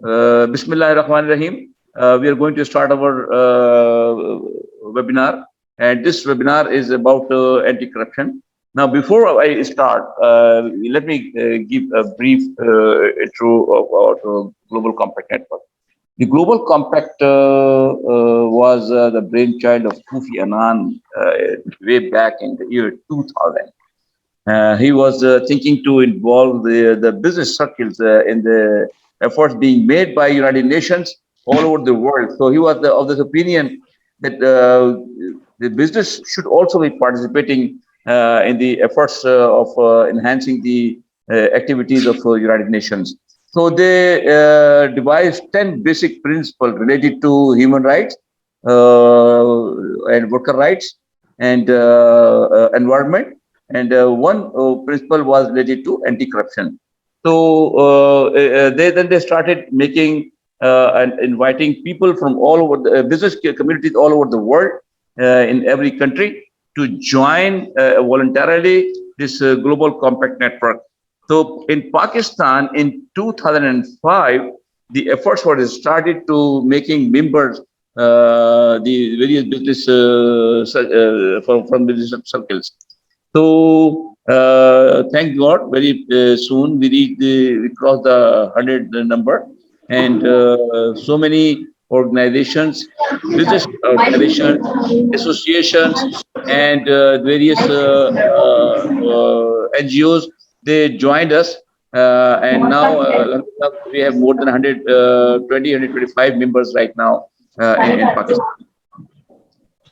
Bismillah ar-Rahman rahim. We are going to start our webinar, and this webinar is about anti-corruption. Now, before I start, let me give a brief intro about Global Compact Network. The Global Compact was the brainchild of Kofi Annan way back in the year 2000. He was thinking to involve the business circles in the efforts being made by United Nations all over the world. So he was of this opinion that the business should also be participating in the efforts of enhancing the activities of United Nations. So they devised 10 basic principles related to human rights and worker rights and environment, and one principle was related to anti-corruption. So they started making and inviting people from all over the business communities all over the world in every country to join voluntarily this global compact network. So in Pakistan in 2005, the efforts were started to making members the various business from business circles. So thank God, very soon we crossed the 100 number, and so many organizations, business organizations, associations, and various NGOs, they joined us, and now we have more than 120, 125 members right now in Pakistan.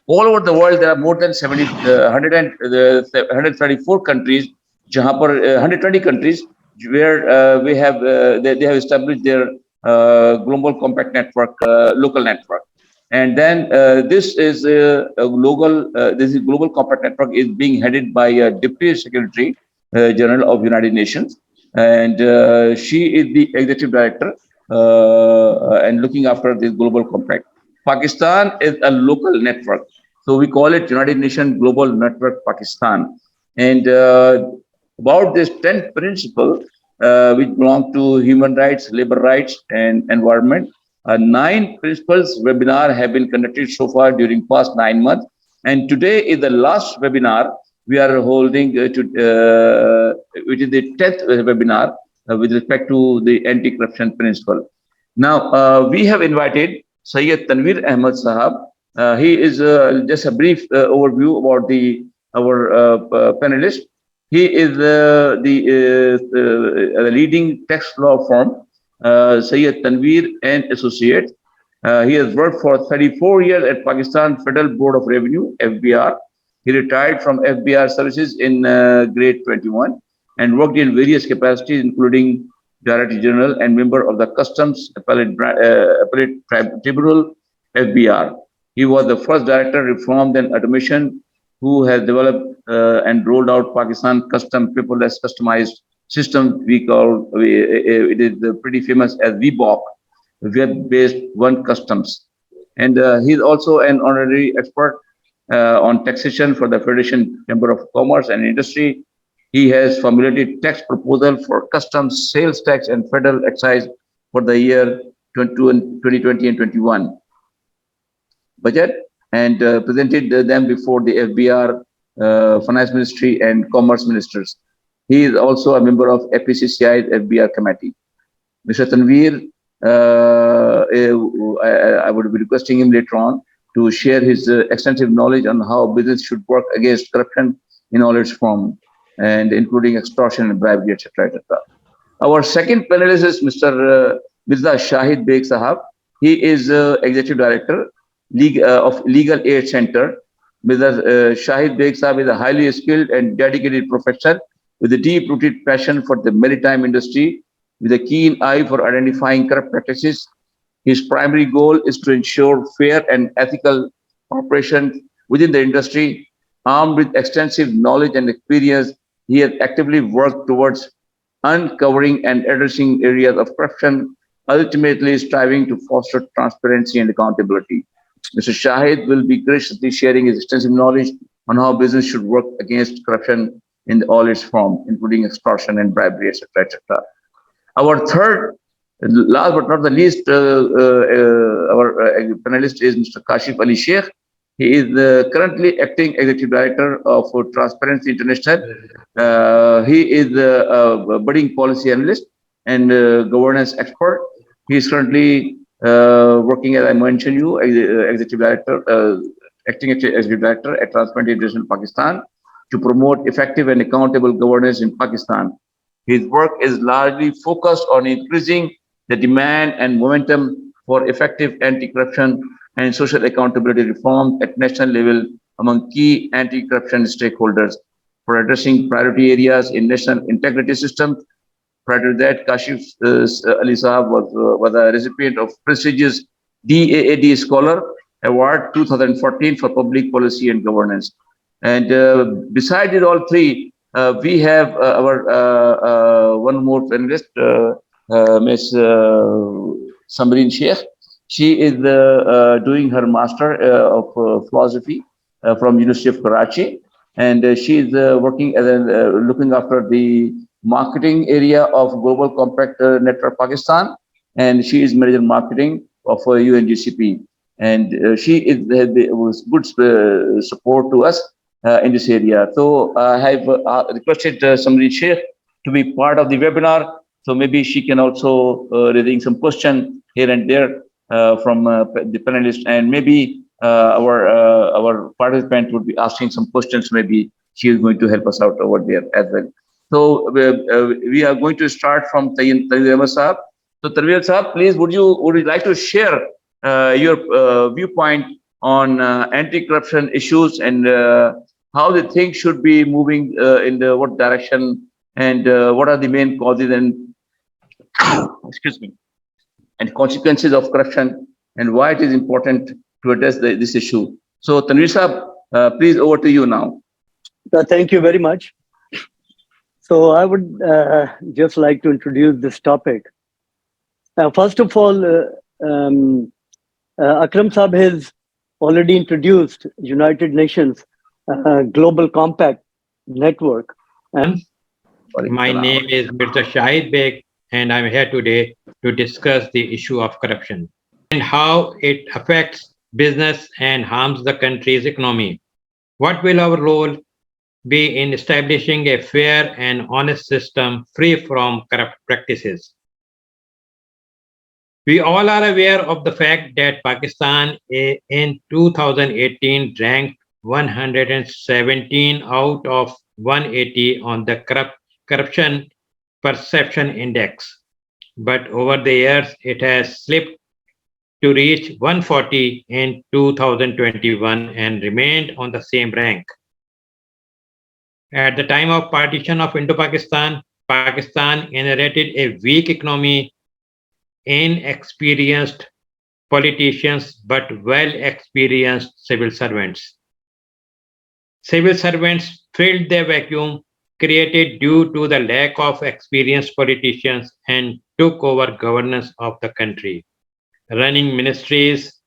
All over the world, there are more than 70, 100 and, 134 countries, 120 countries, where they have established their global compact network, local network. And then this is this is global compact network is being headed by a Deputy Secretary General of United Nations, and she is the executive director and looking after this global compact. Pakistan is a local network, so we call it United Nations Global Network Pakistan. And about this 10th principle, which belong to human rights, labor rights, and environment, 9 principles webinar have been conducted so far during past 9 months. And today is the last webinar we are holding, which is the 10th webinar with respect to the anti-corruption principle. Now, we have invited Sayyid Tanveer Ahmed Sahab. He is just a brief overview about our panelist. He is the leading tax law firm, Sayyid Tanveer and Associates. He has worked for 34 years at Pakistan Federal Board of Revenue (FBR). He retired from FBR services in grade 21 and worked in various capacities, including Director General and member of the Customs Appellate Tribunal (FBR). He was the first Director Reform and Automation who has developed and rolled out Pakistan Custom paperless customized system. We call it is pretty famous as VBOC, web-based one customs. And he's also an honorary expert on taxation for the Federation Chamber of Commerce and Industry. He has formulated tax proposal for customs, sales tax, and federal excise for the year 2020 and 21 budget, and presented them before the FBR, Finance Ministry, and Commerce Ministers. He is also a member of APCCI's FBR committee. Mr. Tanveer, I would be requesting him later on to share his extensive knowledge on how business should work against corruption in all its forms, and including extortion and bribery, etc., etc. Our second panelist is Mr. Mirza Shahid Beg Sahab. He is Executive Director of Legal Aid Center. Mr. Shahid Beg Sahab is a highly skilled and dedicated professional with a deep-rooted passion for the maritime industry, with a keen eye for identifying corrupt practices. His primary goal is to ensure fair and ethical operation within the industry. Armed with extensive knowledge and experience, he has actively worked towards uncovering and addressing areas of corruption, ultimately striving to foster transparency and accountability. Mr. Shahid will be graciously sharing his extensive knowledge on how business should work against corruption in all its forms, including extortion and bribery, etc., etc. Our third Last but not the least, our panelist is Mr. Kashif Ali Sheikh. He is currently acting executive director of Transparency International. He is a budding policy analyst and governance expert. He is currently working, as I mentioned you, executive director, acting executive director at Transparency International Pakistan to promote effective and accountable governance in Pakistan. His work is largely focused on increasing the demand and momentum for effective anti-corruption and social accountability reform at national level among key anti-corruption stakeholders for addressing priority areas in national integrity systems. Prior to that, Kashif Ali Saab was a recipient of prestigious DAAD Scholar Award 2014 for Public Policy and Governance. And besides it all three, we have our one more panelist, Ms. Samreen Sheikh. She is doing her master of philosophy from University of Karachi, and she is working as looking after the marketing area of Global Compact Network Pakistan, and she is manager marketing of UNGCP, and she is was good support to us in this area. So I have requested Samreen Sheikh to be part of the webinar. So maybe she can also raising some question here and there from the panelists, and maybe our participant would be asking some questions. Maybe she is going to help us out over there as well. So we are going to start from Tanveer Ahmed Saab. So Tanveer Saab, please would you like to share your viewpoint on anti-corruption issues and how the things should be moving in the what direction, and what are the main causes and excuse me, and consequences of corruption, and why it is important to address this issue. So Tanveer Saab, please over to you now. Thank you very much. So I would just like to introduce this topic. First of all, Akram Saab has already introduced United Nations Global Compact Network. My name is Mirza Shahid Beg, and I'm here today to discuss the issue of corruption and how it affects business and harms the country's economy. What will our role be in establishing a fair and honest system free from corrupt practices? We all are aware of the fact that Pakistan in 2018 ranked 117 out of 180 on the Corruption Perception Index. But over the years, it has slipped to reach 140 in 2021 and remained on the same rank. At the time of partition of Indo-Pakistan, Pakistan inherited a weak economy, inexperienced politicians, but well-experienced civil servants. Civil servants filled the vacuum created due to the lack of experienced politicians and took over governance of the country, running ministries,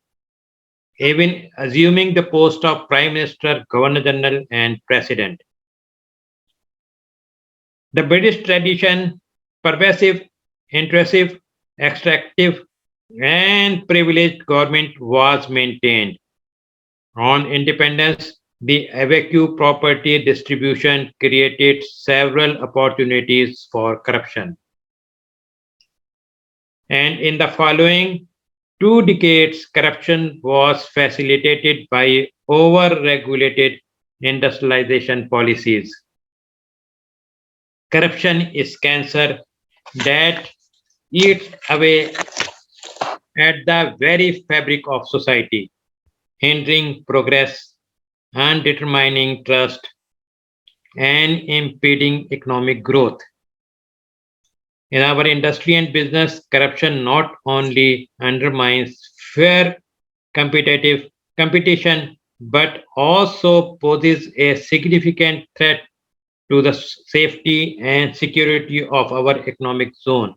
even assuming the post of Prime Minister, Governor General, and President. The British tradition, pervasive, intrusive, extractive, and privileged government was maintained. On independence, the vacue property distribution created several opportunities for corruption. And in the following 2 decades, corruption was facilitated by over-regulated industrialization policies. Corruption is cancer that eats away at the very fabric of society, hindering progress, undermining trust, and impeding economic growth. In our industry and business, corruption not only undermines fair competition, but also poses a significant threat to the safety and security of our economic zone.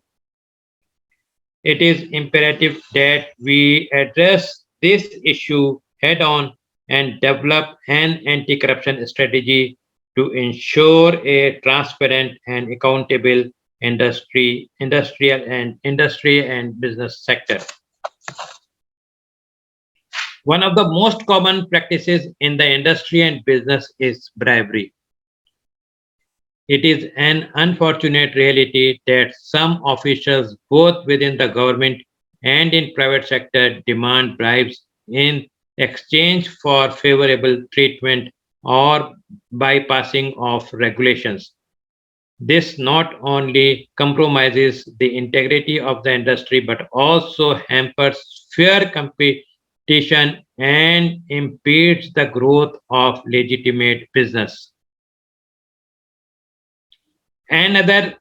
It is imperative that we address this issue head on and develop an anti-corruption strategy to ensure a transparent and accountable industry and business sector. One of the most common practices in the industry and business is bribery. It is an unfortunate reality that some officials, both within the government and in private sector, demand bribes in exchange for favorable treatment or bypassing of regulations. This not only compromises the integrity of the industry but also hampers fair competition and impedes the growth of legitimate business. Another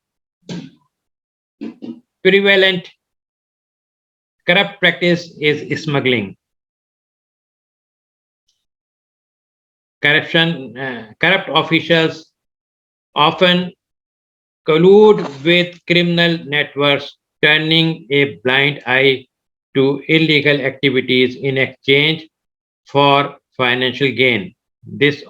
prevalent corrupt practice is smuggling. Corrupt officials often collude with criminal networks, turning a blind eye to illegal activities in exchange for financial gain. This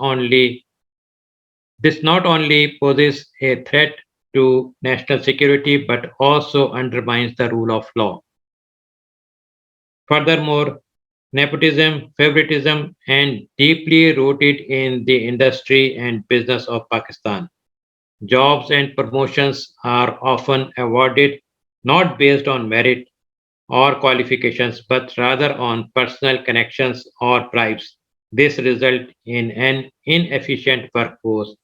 not only poses a threat to national security but also undermines the rule of law. Furthermore, nepotism, favoritism, and deeply rooted in the industry and business of Pakistan. Jobs and promotions are often awarded not based on merit or qualifications, but rather on personal connections or bribes. This results in an inefficient workforce,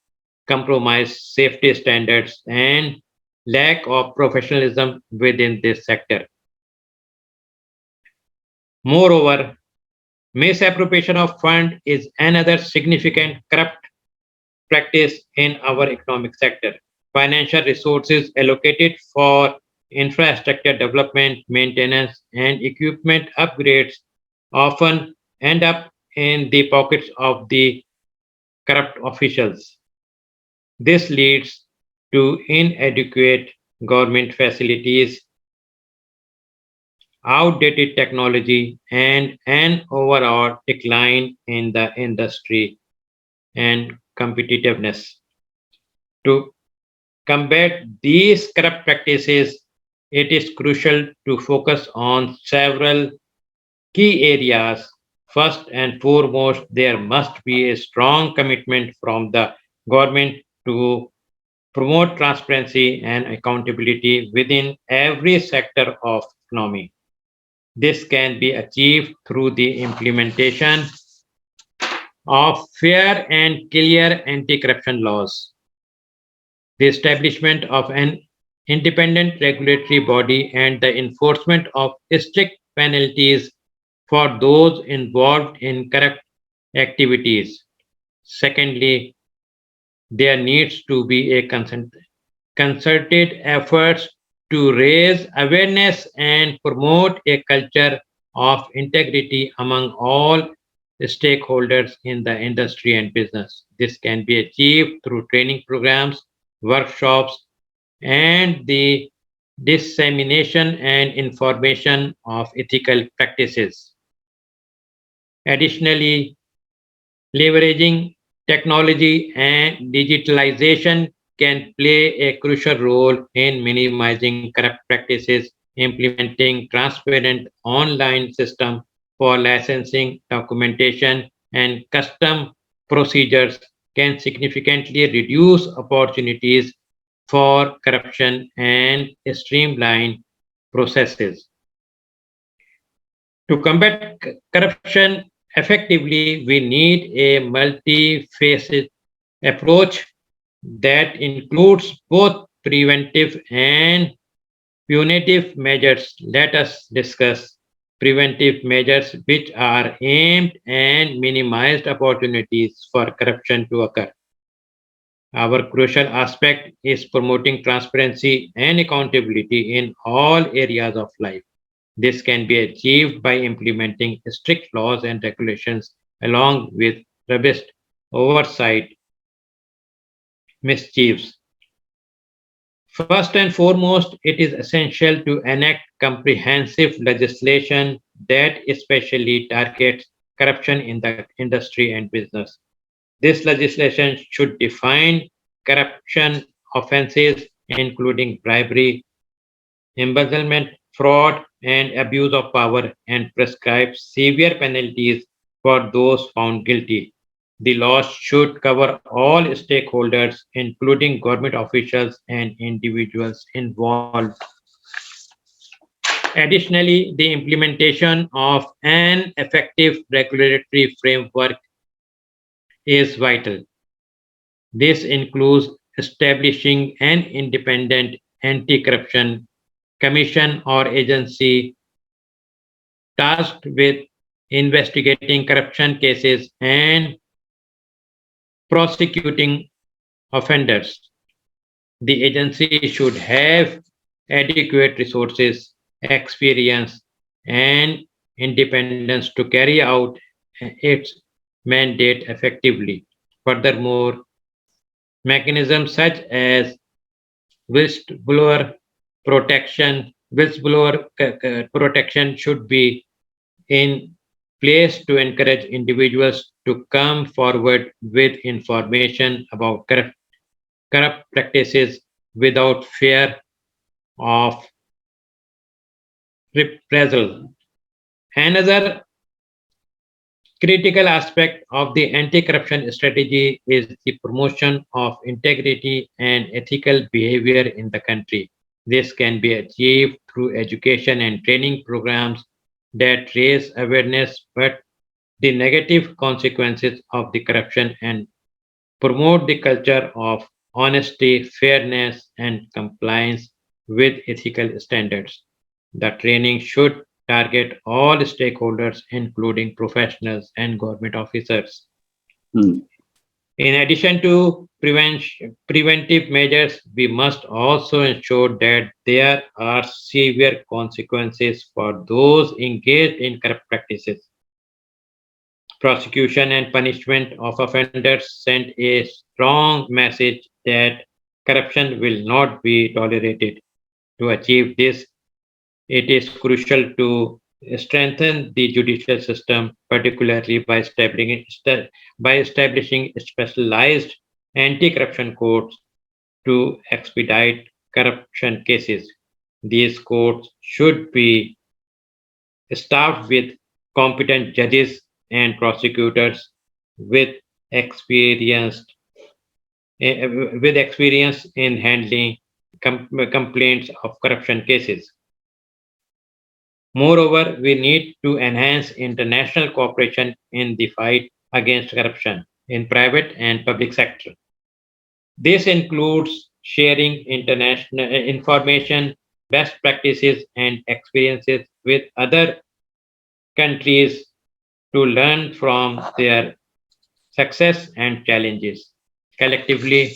compromised safety standards, and lack of professionalism within this sector. Moreover, misappropriation of fund is another significant corrupt practice in our economic sector. Financial resources allocated for infrastructure development, maintenance, and equipment upgrades often end up in the pockets of the corrupt officials. This leads to inadequate government facilities, outdated technology, and an overall decline in the industry and competitiveness. To combat these corrupt practices, it is crucial to focus on several key areas. First and foremost, there must be a strong commitment from the government to promote transparency and accountability within every sector of economy. This can be achieved through the implementation of fair and clear anti-corruption laws, the establishment of an independent regulatory body, and the enforcement of strict penalties for those involved in corrupt activities. Secondly, there needs to be a concerted efforts to raise awareness and promote a culture of integrity among all stakeholders in the industry and business. This can be achieved through training programs, workshops, and the dissemination and information of ethical practices. Additionally, leveraging technology and digitalization can play a crucial role in minimizing corrupt practices. Implementing transparent online system for licensing, documentation, and custom procedures can significantly reduce opportunities for corruption and streamline processes. To combat corruption effectively, we need a multifaceted approach that includes both preventive and punitive measures. Let us discuss preventive measures which are aimed and minimized opportunities for corruption to occur. Our crucial aspect is promoting transparency and accountability in all areas of life. This can be achieved by implementing strict laws and regulations along with robust oversight mischiefs. First and foremost, it is essential to enact comprehensive legislation that especially targets corruption in the industry and business. This legislation should define corruption offenses, including bribery, embezzlement, fraud, and abuse of power, and prescribes severe penalties for those found guilty. The law should cover all stakeholders, including government officials and individuals involved. Additionally, the implementation of an effective regulatory framework is vital. This includes establishing an independent anti corruption commission or agency tasked with investigating corruption cases and prosecuting offenders. The agency should have adequate resources, experience, and independence to carry out its mandate effectively. Furthermore, mechanisms such as whistleblower protection should be in place to encourage individuals to come forward with information about corrupt practices without fear of reprisal. Another critical aspect of the anti corruption strategy is the promotion of integrity and ethical behavior in the country. This can be achieved through education and training programs that raise awareness but the negative consequences of the corruption and promote the culture of honesty, fairness, and compliance with ethical standards. The training should target all stakeholders, including professionals and government officers. Hmm. In addition to preventive measures, we must also ensure that there are severe consequences for those engaged in corrupt practices. Prosecution and punishment of offenders send a strong message that corruption will not be tolerated. To achieve this, it is crucial to strengthen the judicial system, particularly by establishing specialized anti-corruption courts to expedite corruption cases. These courts should be staffed with competent judges and prosecutors with experienced with experience in handling complaints of corruption cases. Moreover, we need to enhance international cooperation in the fight against corruption in private and public sector. This includes sharing international information, best practices, and experiences with other countries to learn from their success and challenges. Collectively,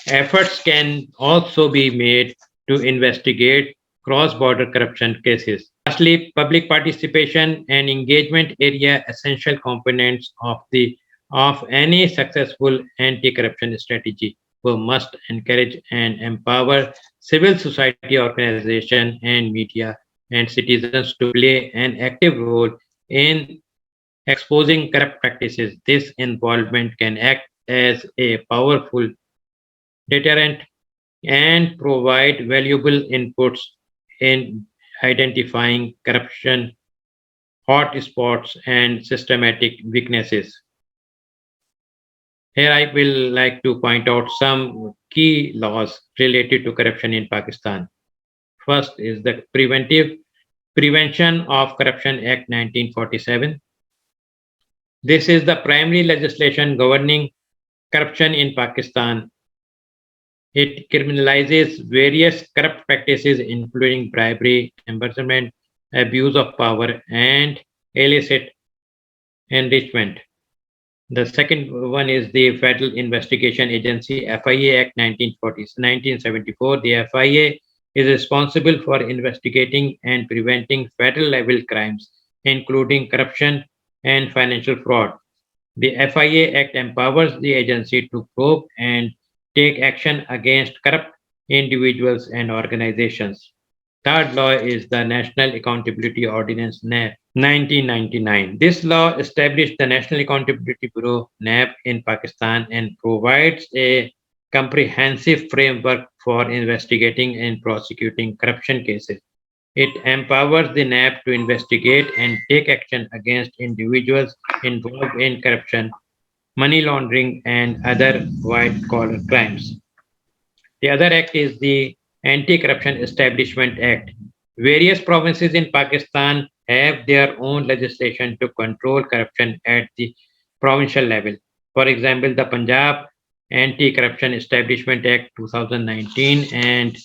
efforts can also be made to investigate cross border corruption cases. Lastly, public participation and engagement area essential components of any successful anti-corruption strategy. We must encourage and empower civil society organizations and media and citizens to play an active role in exposing corrupt practices. This involvement can act as a powerful deterrent and provide valuable inputs in identifying corruption, hotspots, and systematic weaknesses. Here I will like to point out some key laws related to corruption in Pakistan. First is the Prevention of Corruption Act 1947. This is the primary legislation governing corruption in Pakistan. It criminalizes various corrupt practices, including bribery, embezzlement, abuse of power, and illicit enrichment. The second one is the Federal Investigation Agency, FIA Act 1974. The FIA is responsible for investigating and preventing federal level crimes, including corruption and financial fraud. The FIA Act empowers the agency to probe and take action against corrupt individuals and organizations. Third law is the National Accountability Ordinance NAB 1999. This law established the National Accountability Bureau NAB in Pakistan and provides a comprehensive framework for investigating and prosecuting corruption cases. It empowers the NAB to investigate and take action against individuals involved in corruption, money laundering, and other white collar crimes. The other act is the Anti Corruption Establishment Act. Various provinces in Pakistan have their own legislation to control corruption at the provincial level. For example, the Punjab Anti Corruption Establishment Act 2019 and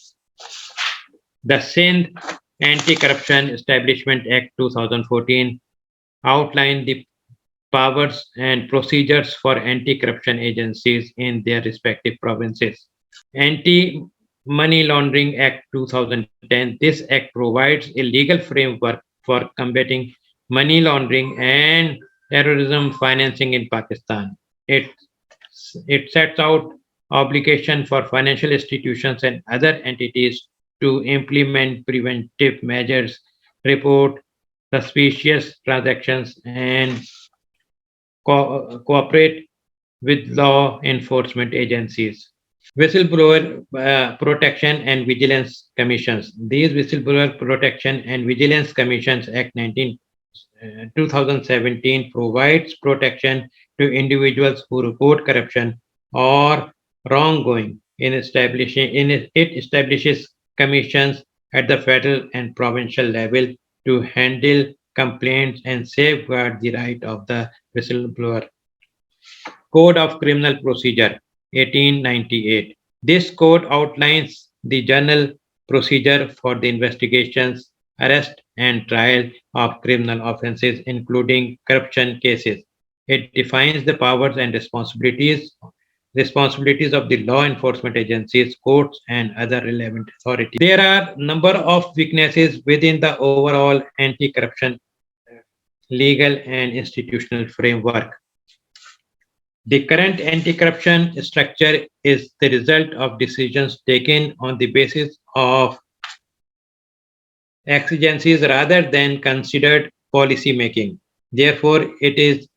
the Sindh Anti Corruption Establishment Act 2014 outline the powers and procedures for anti corruption agencies in their respective provinces. Anti Money Laundering Act 2010. This act provides a legal framework for combating money laundering and terrorism financing in Pakistan. It, it sets out obligation for financial institutions and other entities to implement preventive measures, report suspicious transactions, and cooperate with law enforcement agencies. Whistleblower Protection and Vigilance Commissions. These Whistleblower Protection and Vigilance Commissions Act 2017 provides protection to individuals who report corruption or wrongdoing. It establishes commissions at the federal and provincial level to handle complaints and safeguard the right of the whistleblower. Code of Criminal Procedure 1898. This code outlines the general procedure for the investigations, arrest, and trial of criminal offences, including corruption cases. It defines the powers and responsibilities of the law enforcement agencies, courts, and other relevant authorities. There are number of weaknesses within the overall anti-corruption legal and institutional framework. The current anti-corruption structure is the result of decisions taken on the basis of exigencies rather than considered policy making. Therefore, it is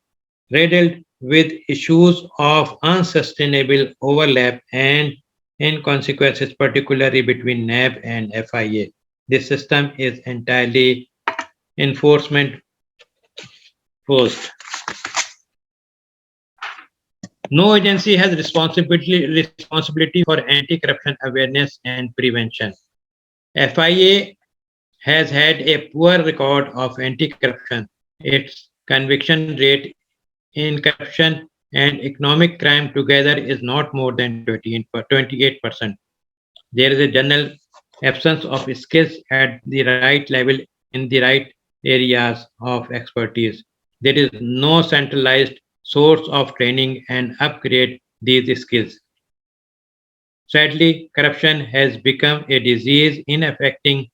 riddled with issues of unsustainable overlap and inconsequences, particularly between NAB and FIA. This system is entirely enforcement forced. No agency has responsibility for anti-corruption awareness and prevention. FIA has had a poor record of anti-corruption. Its conviction rate in corruption and economic crime together is not more than 28%. There is a general absence of skills at the right level in the right areas of expertise. There is no centralized source of training and upgrade these skills. Sadly, corruption has become a disease in affecting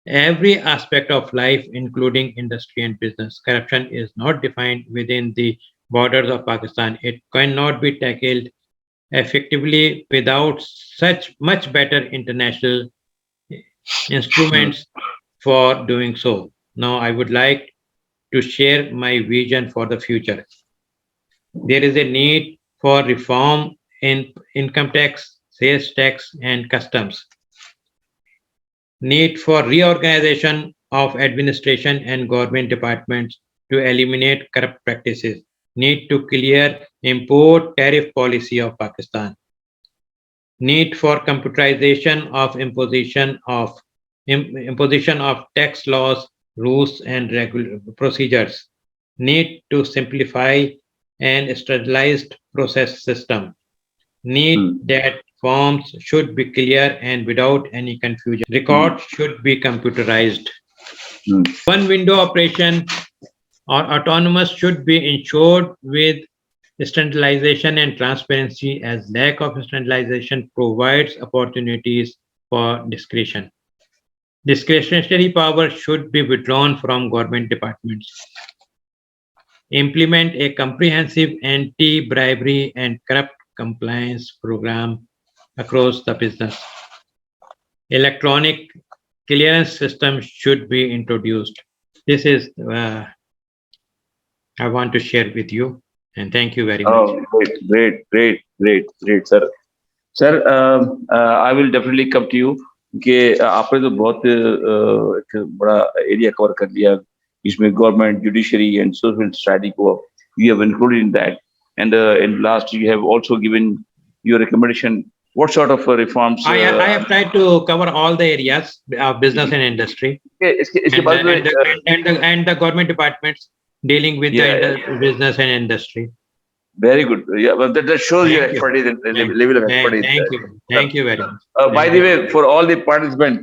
every aspect of life, including industry and business. Corruption is not defined within the borders of Pakistan. It cannot be tackled effectively without such much better international instruments for doing so. Now, I would like to share my vision for the future. There is a need for reform in income tax, sales tax, and customs. Need for reorganization of administration and government departments to eliminate corrupt practices. Need to clear import tariff policy of Pakistan. Need for computerization of imposition of tax laws, rules, and procedures. Need to simplify and standardized process system. Need that forms should be clear and without any confusion. Records should be computerized. One window operation or autonomous should be ensured with standardization and transparency, as lack of standardization provides opportunities for discretion. Discretionary power should be withdrawn from government departments. Implement a comprehensive anti-bribery and corrupt compliance program across the business. Electronic clearance system should be introduced. This is I want to share with you, and thank you very much. Oh, great, sir. Sir I will definitely come to you कि आपने तो बहुत एक बड़ा area cover कर लिया इसमें government judiciary and civil society को you have included in that and in last you have also given your recommendation what sort of reforms I have tried to cover all the areas of business and industry इसके बाद में and the government departments dealing with yeah, the business and industry. very good yeah well, that shows your Thank you. expertise and Thank, level of expertise thank you. Thank you very much. by Thank the you. way for all the participants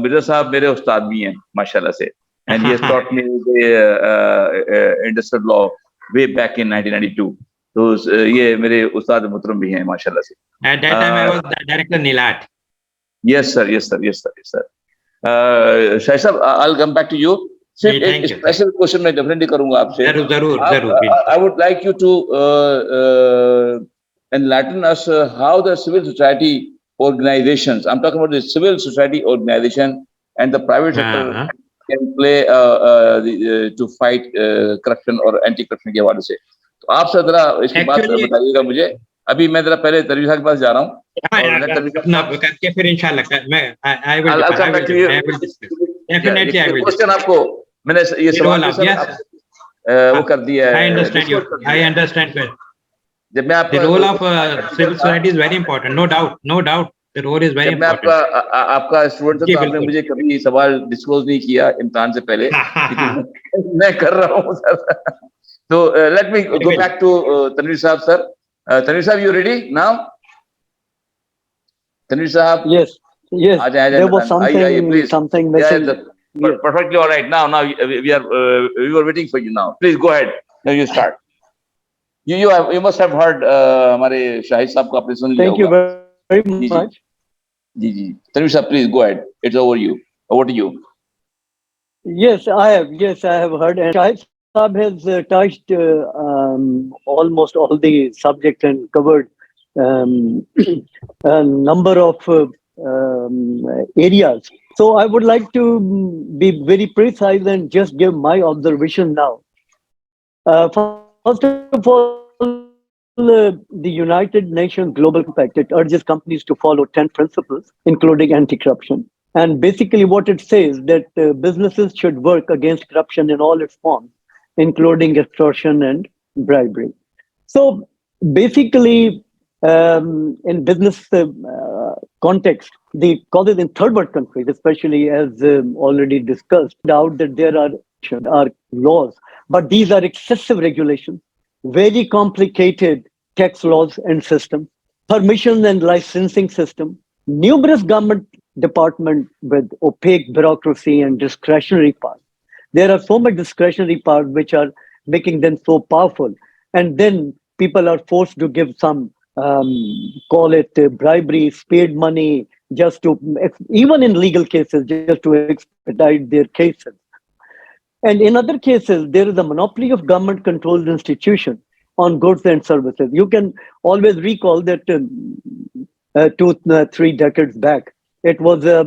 Mirza साहब मेरे उस्ताद भी हैं माशाल्लाह से and he has taught me the industrial law way back in 1992 तो ये मेरे उस्ताद मुहतरम भी हैं माशाल्लाह से At that time, I was the director Nilat. yes sir Shah साहब I'll come back to you सिर्फ एक स्पेशल क्वेश्चन मैं डेफिनेटली करूंगा आपसे जरूर I would like you to enlighten us how the civil society organizations, I'm talking about the civil society organization and the private sector can play to fight corruption or anti-corruption के हवाले से तो आप sir जरा इसकी बात बताइएगा मुझे अभी मैं जरा पहले तनवीर साहब के पास जा रहा हूँ करके फिर इंशाल्लाह मैं I will definitely I will question आपको मैंने ये सवाल वो कर दिया है I understand जब मैं आपको the role of civil society is very important no doubt the role is very important मैं आपका स्टूडेंट था तो आपने मुझे कभी सवाल डिस्क्लोज नहीं किया इम्तिहान से पहले मैं कर रहा हूँ सर तो let me go back to Tanveer sahab sir Tanveer साहब यू रेडी नाउ तनवीर साहब yes there was something missing perfectly all right now we were waiting for you now please go ahead now you start you must have heard हमारे शाहिद साहब को आपने सुन लिया thank you very much जी तनवीर साहब please go ahead it's over to you yes I have heard and Shahid Saab has touched almost all the subject and covered a number of areas. So I would like to be very precise and just give my observation now. First of all, the United Nations Global Compact, it urges companies to follow 10 principles, including anti-corruption. And basically what it says that businesses should work against corruption in all its forms, including extortion and bribery. So basically, in business context, the causes in third world countries, especially as already discussed, doubt that there are laws, but these are excessive regulations, very complicated tax laws and systems, permission and licensing system, numerous government departments with opaque bureaucracy and discretionary powers. There are so much discretionary powers which are making them so powerful. And then people are forced to give some, call it bribery, paid money, just to, even in legal cases, just to expedite their cases. And in other cases, there is a monopoly of government-controlled institutions on goods and services. You can always recall that 2-3 decades back, it was a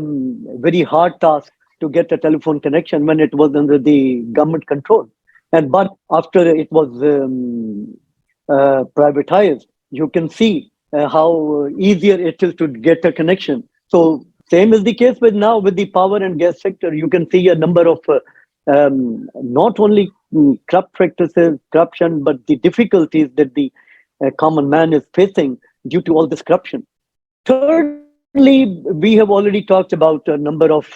very hard task to get a telephone connection when it was under the government control. But after it was privatized, you can see how easier it is to get a connection. So same is the case with now with the power and gas sector. You can see a number of not only corrupt practices, corruption, but the difficulties that the common man is facing due to all this corruption. Thirdly, we have already talked about a number of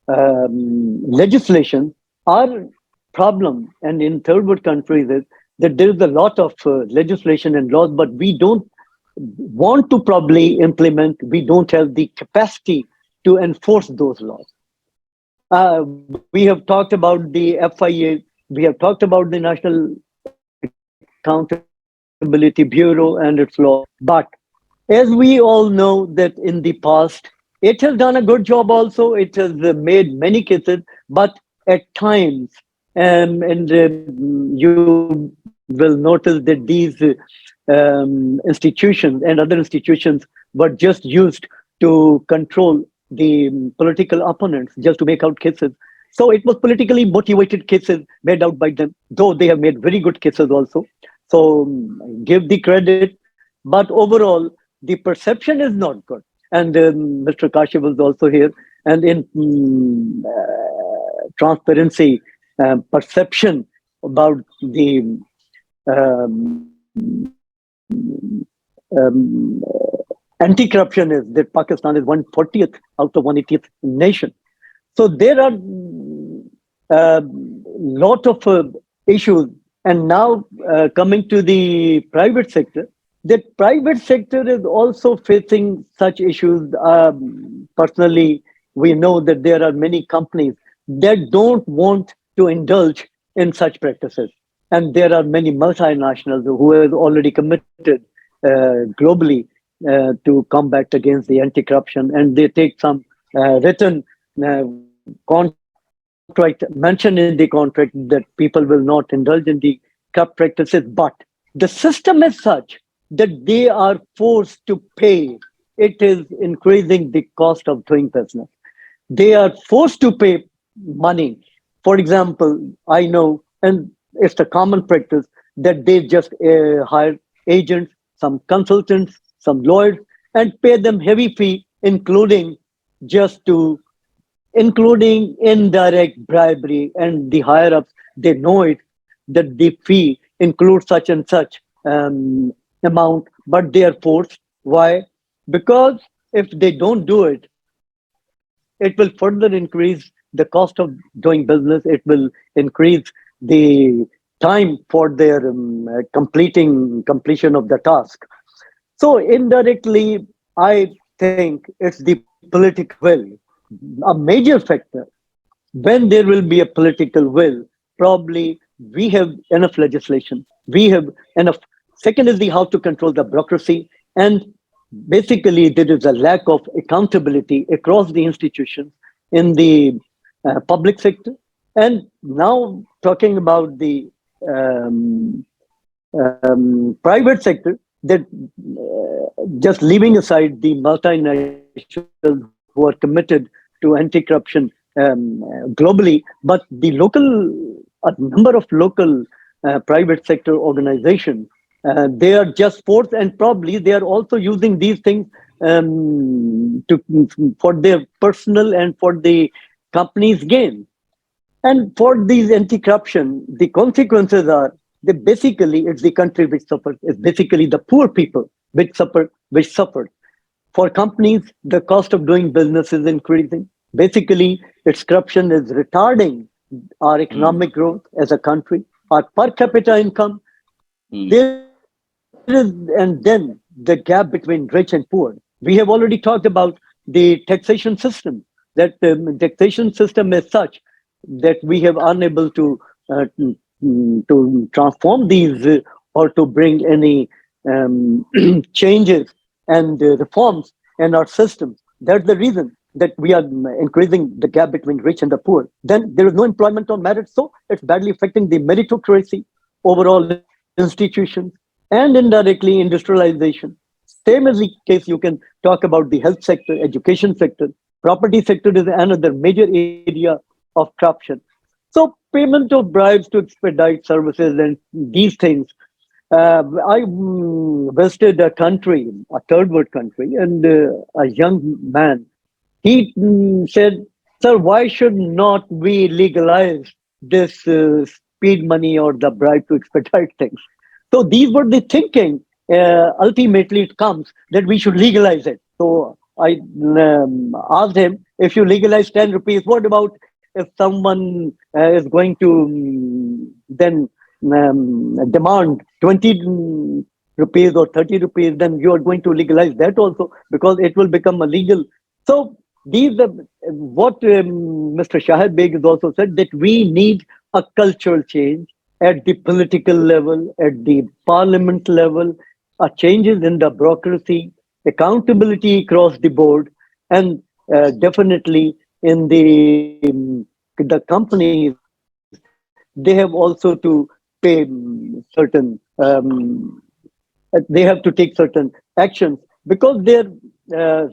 legislation. Our problem, and in third world countries, is that there is a lot of legislation and laws, but we don't want to probably implement, we don't have the capacity to enforce those laws. We have talked about the FIA, we have talked about the National Accountability Bureau and its law, but as we all know that in the past, it has done a good job also, it has made many cases, but at times, and you will notice that these institutions and other institutions were just used to control the political opponents, just to make out cases. So it was politically motivated cases made out by them, though they have made very good cases also. So give the credit. But overall, the perception is not good. And Mr. Kashif was also here. And in transparency, perception about the um, um, anti-corruption is that Pakistan is 140th out of 180th nation. So there are a lot of issues. And now coming to the private sector, the private sector is also facing such issues. Personally, we know that there are many companies that don't want to indulge in such practices. And there are many multinationals who have already committed globally to combat against the anti-corruption, and they take some written contract, mention in the contract that people will not indulge in the corrupt practices, but the system is such that they are forced to pay. It is increasing the cost of doing business. They are forced to pay money. For example, I know, and it's a common practice, that they just hire agents, some consultants, some lawyers, and pay them heavy fee, just to including indirect bribery. And the higher ups, they know it, that the fee includes such and such amount, but they are forced. Why? Because if they don't do it, it will further increase the cost of doing business. It will increase the time for their completion of the task. So indirectly, I think it's the political will, a major factor. When there will be a political will, probably we have enough legislation. We have enough. Second is the how to control the bureaucracy. And basically, there is a lack of accountability across the institutions in the public sector. And now talking about the um, private sector, that just leaving aside the multinationals who are committed to anti-corruption globally, but the a number of local private sector organizations, they are just forced, and probably they are also using these things to for their personal and for the company's gain. And for these anti-corruption, the consequences are that basically it's the country which suffers. It's basically the poor people which suffer. For companies, the cost of doing business is increasing. Basically, its corruption is retarding our economic growth as a country, our per capita income. There is, and then the gap between rich and poor. We have already talked about the taxation system. That taxation system is such that we have unable to transform these or to bring any changes and reforms in our system. That's the reason that we are increasing the gap between rich and the poor. Then there is no employment on merit, so it's badly affecting the meritocracy, overall institutions, and indirectly industrialization. Same as the case, you can talk about the health sector, education sector, property sector is another major area of corruption. So payment of bribes to expedite services and these things. I visited a country, a third world country, and a young man, he said, "Sir, why should not we legalize this speed money or the bribe to expedite things?" So these were the thinking. Ultimately, it comes that we should legalize it. So I asked him, if you legalize 10 rupees, what about if someone is going to then demand 20 rupees or 30 rupees, then you are going to legalize that also because it will become illegal. So these are what Mr. Shahid Beg has also said, that we need a cultural change at the political level, at the parliament level, a changes in the bureaucracy, accountability across the board, and definitely in the companies, they have also to pay certain they have to take certain actions because their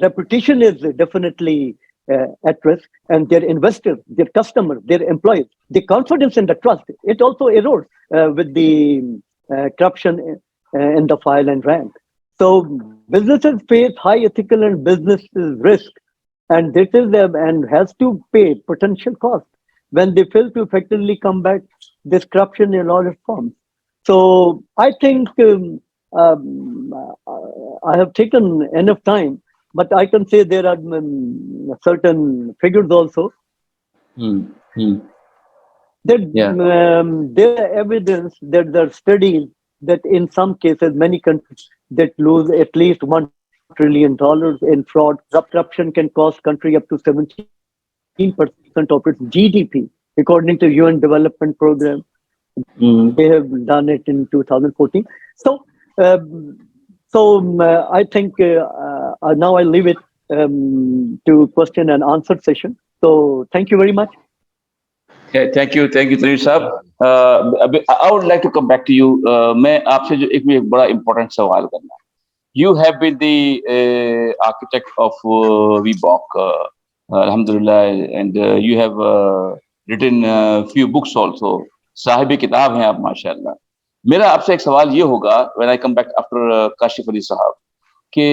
reputation is definitely at risk, and their investors, their customers, their employees, the confidence and the trust, it also erodes with the corruption in the file and rank. So businesses face high ethical and business risk, and this is and has to pay potential cost when they fail to effectively combat this corruption in all its forms. So I think I have taken enough time, but I can say there are certain figures also Hmm. Hmm. that Yeah. there are evidence that there are studies that in some cases many countries that lose at least $1 trillion in fraud. Corruption can cost country up to 17% of its GDP, according to UN Development Program. They Hmm. have done it in 2014. So I think now I leave it to question and answer session. So thank you very much. Thank you Tarir sahab. I would like to come back to you. मैं आपसे जो एक बड़ा important सवाल करना है। You have been the architect of VBOC, alhamdulillah, and you have written few books also. Sahib किताब हैं आप माशाल्लाह। मेरा आपसे एक सवाल ये होगा, when I come back after Kashif Ali साहब, कि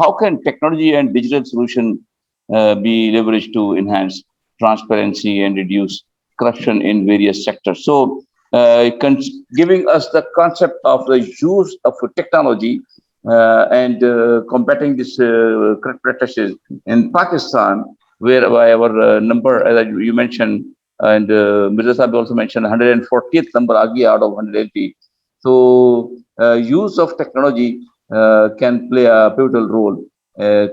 how can technology and digital solution be leveraged to enhance transparency and reduce corruption in various sectors? So, giving us the concept of the use of technology and combating this corrupt practices in Pakistan, whereby our number, as you mentioned, and Mirza Sahib also mentioned, 140th number aa gaya out of 180. So, use of technology can play a pivotal role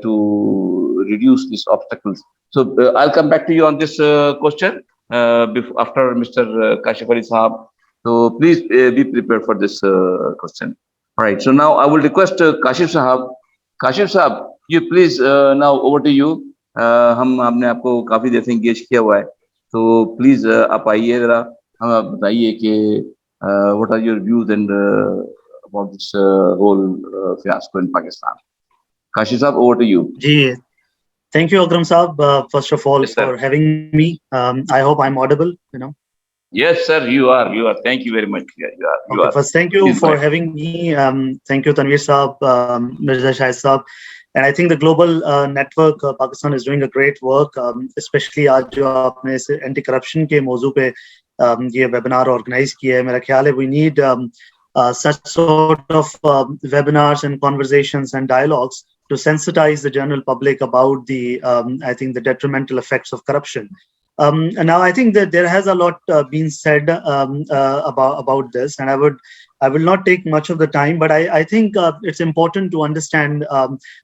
to reduce these obstacles. So, I'll come back to you on this question after Mr. Kashif Ali Sahab. So, please be prepared for this question. All right. So now I will request Kashif Sahab. Kashif Sahab, you please now over to you. हम आपने आपको काफी देर से engage किया हुआ है, तो please आप आइए जरा, हमें बताइए कि what are your views and about this whole fiasco in Pakistan. Kashif Sahab, over to you. Ji, thank you, Akram Saab, first of all, Yes, sir. for having me. I hope I'm audible, you know. Yes, sir, you are. You are. Thank you very much. Yeah, you are. You Okay, are. first, thank you Please go for ahead. having me. Thank you, Tanveer Saab, Mirza Shahid Saab. And I think the global network, Pakistan is doing a great work, especially आज जो आपने इस anti-corruption के मौजू पे ये webinar organize किया है, मेरा ख्याल है we need such sort of webinars and conversations and dialogues to sensitize the general public about the, I think, the detrimental effects of corruption. And now I think that there has a lot been said about this, and I will not take much of the time, but I think it's important to understand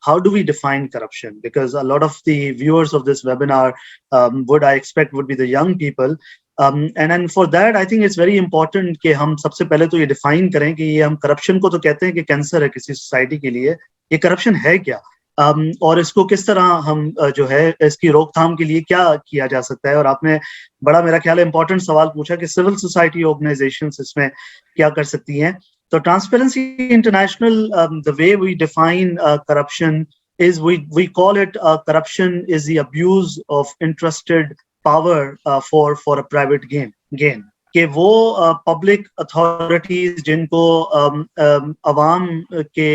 how do we define corruption, because a lot of the viewers of this webinar I expect would be the young people. And then for that, I think it's very important कि हम सबसे पहले तो ये define करें कि ये हम corruption को तो कहते हैं कि कैंसर है किसी society के लिए, ये corruption है क्या, और इसको किस तरह हम जो है इसकी रोकथाम के लिए क्या किया जा सकता है। और आपने बड़ा मेरा ख्याल है इम्पोर्टेंट सवाल पूछा कि सिविल सोसाइटी ऑर्गेनाइजेशंस इसमें क्या कर सकती हैं। तो transparency international, the way we define corruption is we call it corruption is the abuse of interested power for a private gain कि वो पब्लिक अथॉरिटीज जिनको अवाम के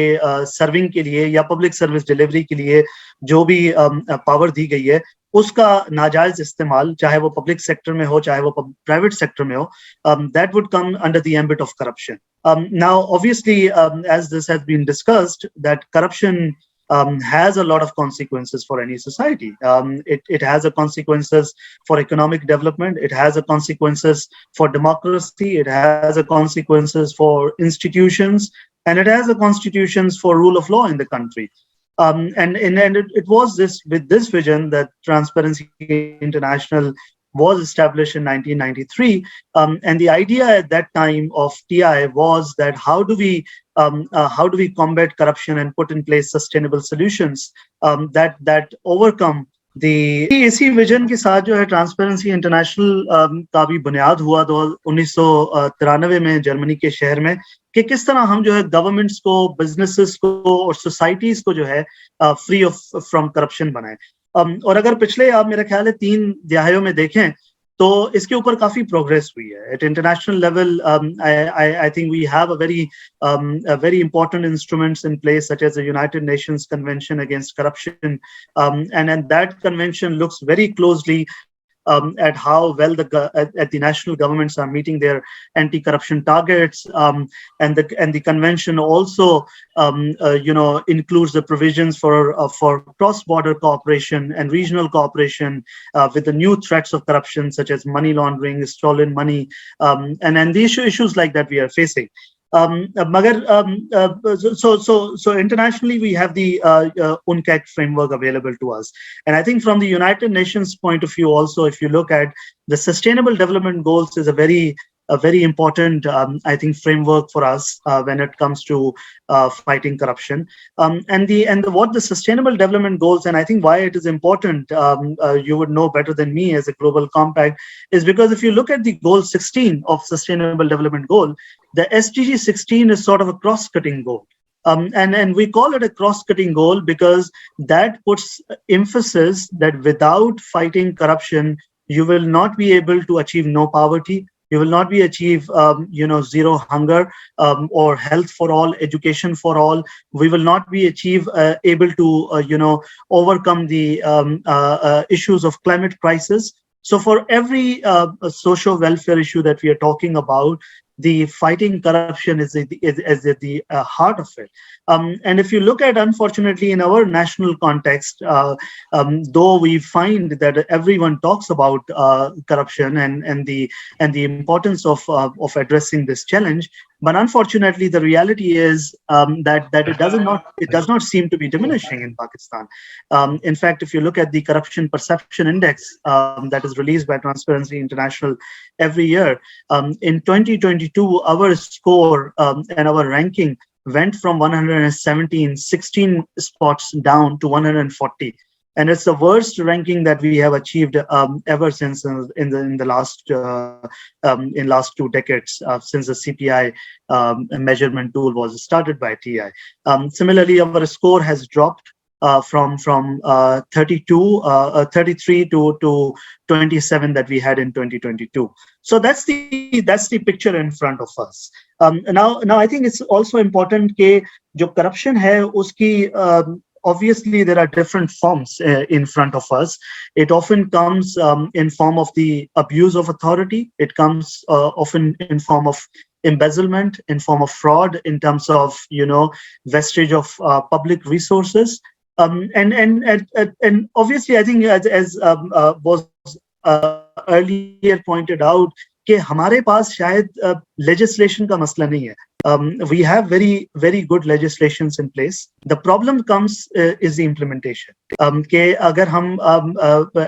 सर्विंग के लिए या पब्लिक सर्विस डिलीवरी के लिए जो भी पावर दी गई है उसका नाजायज इस्तेमाल, चाहे वो पब्लिक सेक्टर में हो चाहे वो प्राइवेट सेक्टर में हो, that would come under the ambit of corruption. Now obviously as this has been discussed, that corruption has a lot of consequences for any society. It has a consequences for economic development. It has a consequences for democracy. It has a consequences for institutions, and it has a consequences for rule of law in the country. And it was with this vision that Transparency International was established in 1993, and the idea at that time of TI was that how do we combat corruption and put in place sustainable solutions that overcome the इसी vision के साथ जो है transparency international का भी बुनियाद हुआ 1993 में जर्मनी के शहर में कि किस तरह हम जो है गवर्नमेंट्स को, बिजनेसेस को और सोसाइटीज को जो है फ्री फ्रॉम करप्शन बनाएं। और अगर पिछले आप मेरा ख्याल है 3 दहाइयों में देखें तो इसके ऊपर काफी प्रोग्रेस हुई है at international level. I think we have a very important instruments in place, such as the United Nations Convention Against Corruption, and that convention looks very closely at how well at the national governments are meeting their anti-corruption targets, and the convention also includes the provisions for cross-border cooperation and regional cooperation with the new threats of corruption, such as money laundering, stolen money, and the issues like that we are facing. So internationally, we have the UNCAC framework available to us. And I think from the United Nations point of view also, if you look at the Sustainable Development Goals is a very important, I think, framework for us when it comes to fighting corruption. What the Sustainable Development Goals, and I think why it is important, you would know better than me as a global compact, is because if you look at the goal 16 of Sustainable Development Goal, the SDG 16 is sort of a cross-cutting goal. And we call it a cross-cutting goal because that puts emphasis that without fighting corruption, you will not be able to achieve no poverty. You will not be achieve, zero hunger or health for all, education for all. We will not be able to, overcome the issues of climate crisis. So for every social welfare issue that we are talking about, the fighting corruption is at the heart of it. And if you look at, unfortunately, in our national context, though we find that everyone talks about corruption and the importance of addressing this challenge, but unfortunately, the reality is that it does not seem to be diminishing in Pakistan. In fact, if you look at the Corruption Perception Index that is released by Transparency International every year, in 2022, our score and our ranking went from 117, 16 spots down to 140. And it's the worst ranking that we have achieved ever since in the last 2 decades since the CPI measurement tool was started by TI. Similarly, our score has dropped from 33 to 27 that we had in 2022. So that's the picture in front of us. Now I think it's also important that जो corruption है उसकी obviously there are different forms in front of us. It often comes in form of the abuse of authority. It comes often in form of embezzlement, in form of fraud, in terms of vestige of public resources. And obviously, I think as was earlier pointed out, कि हमारे पास शायद legislation का मसला नहीं है. We have very, very good legislations in place. The problem comes is the implementation. कि अगर हम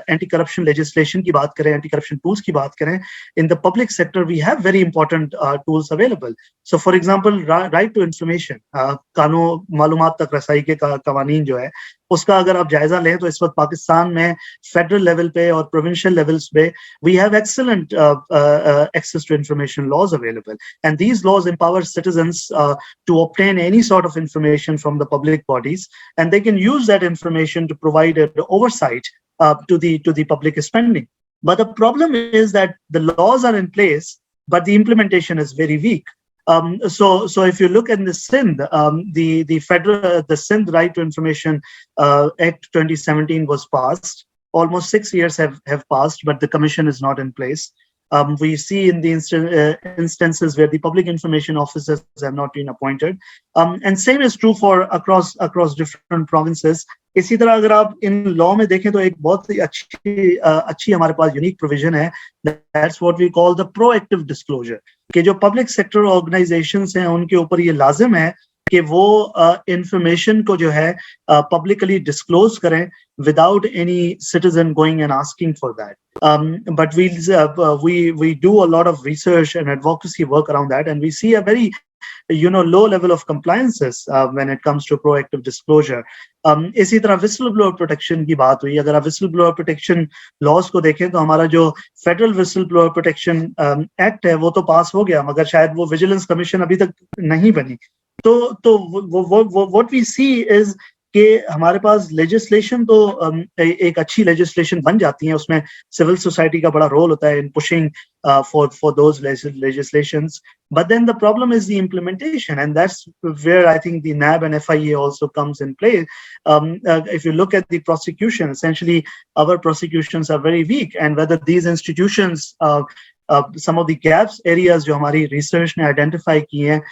anti-corruption legislation की बात करें, anti-corruption tools की बात करें, in the public sector we have very important tools available. So, for example, right to information, कानून मालूमात तक रसाई के कवानीन जो है, उसका अगर आप जायजा लें तो इस वक्त पाकिस्तान में फेडरल लेवल पे और प्रोविंशियल लेवल्स पे we have excellent access to information laws available, and these laws empower citizens to obtain any sort of information from the public bodies, and they can use that information to provide an oversight to the public spending. But the problem is that the laws are in place, but the implementation is very weak. So if you look at the Sindh, the Sindh Right to Information Act 2017 was passed. Almost 6 years have passed, but the commission is not in place. We see in the instances where the public information officers have not been appointed, and same is true for across different provinces. इसी तरह अगर आप in law में देखें तो एक बहुत ही अच्छी हमारे पास यूनिक प्रोविजन है. That's what we call the proactive disclosure. कि जो पब्लिक सेक्टर ऑर्गेनाइजेशंस हैं उनके ऊपर ये लाजिम है कि वो इंफॉर्मेशन को जो है पब्लिकली डिस्क्लोज करें without any citizen going and asking for that. But we do a lot of research and advocacy work around that, and we see a very low level of compliances when it comes to proactive disclosure. इसी तरह whistle blower protection की बात हुई. अगर आप whistle blower protection laws को देखें तो हमारा जो federal whistle blower protection act है वो तो पास हो गया, मगर शायद वो विजिलेंस कमीशन अभी तक नहीं बनी. तो what we see is कि हमारे पास लेजिस्लेशन तो एक अच्छी लेजिस्लेशन बन जाती है, उसमें सिविल सोसाइटी का बड़ा रोल होता है इन pushing for those legislations, but then the problem is the implementation, and that's where I think the NAB and FIA also comes in play. If you look at the prosecution, essentially our prosecutions are very weak, and whether these institutions some of the gaps areas जो हमारी research ने identify की हैं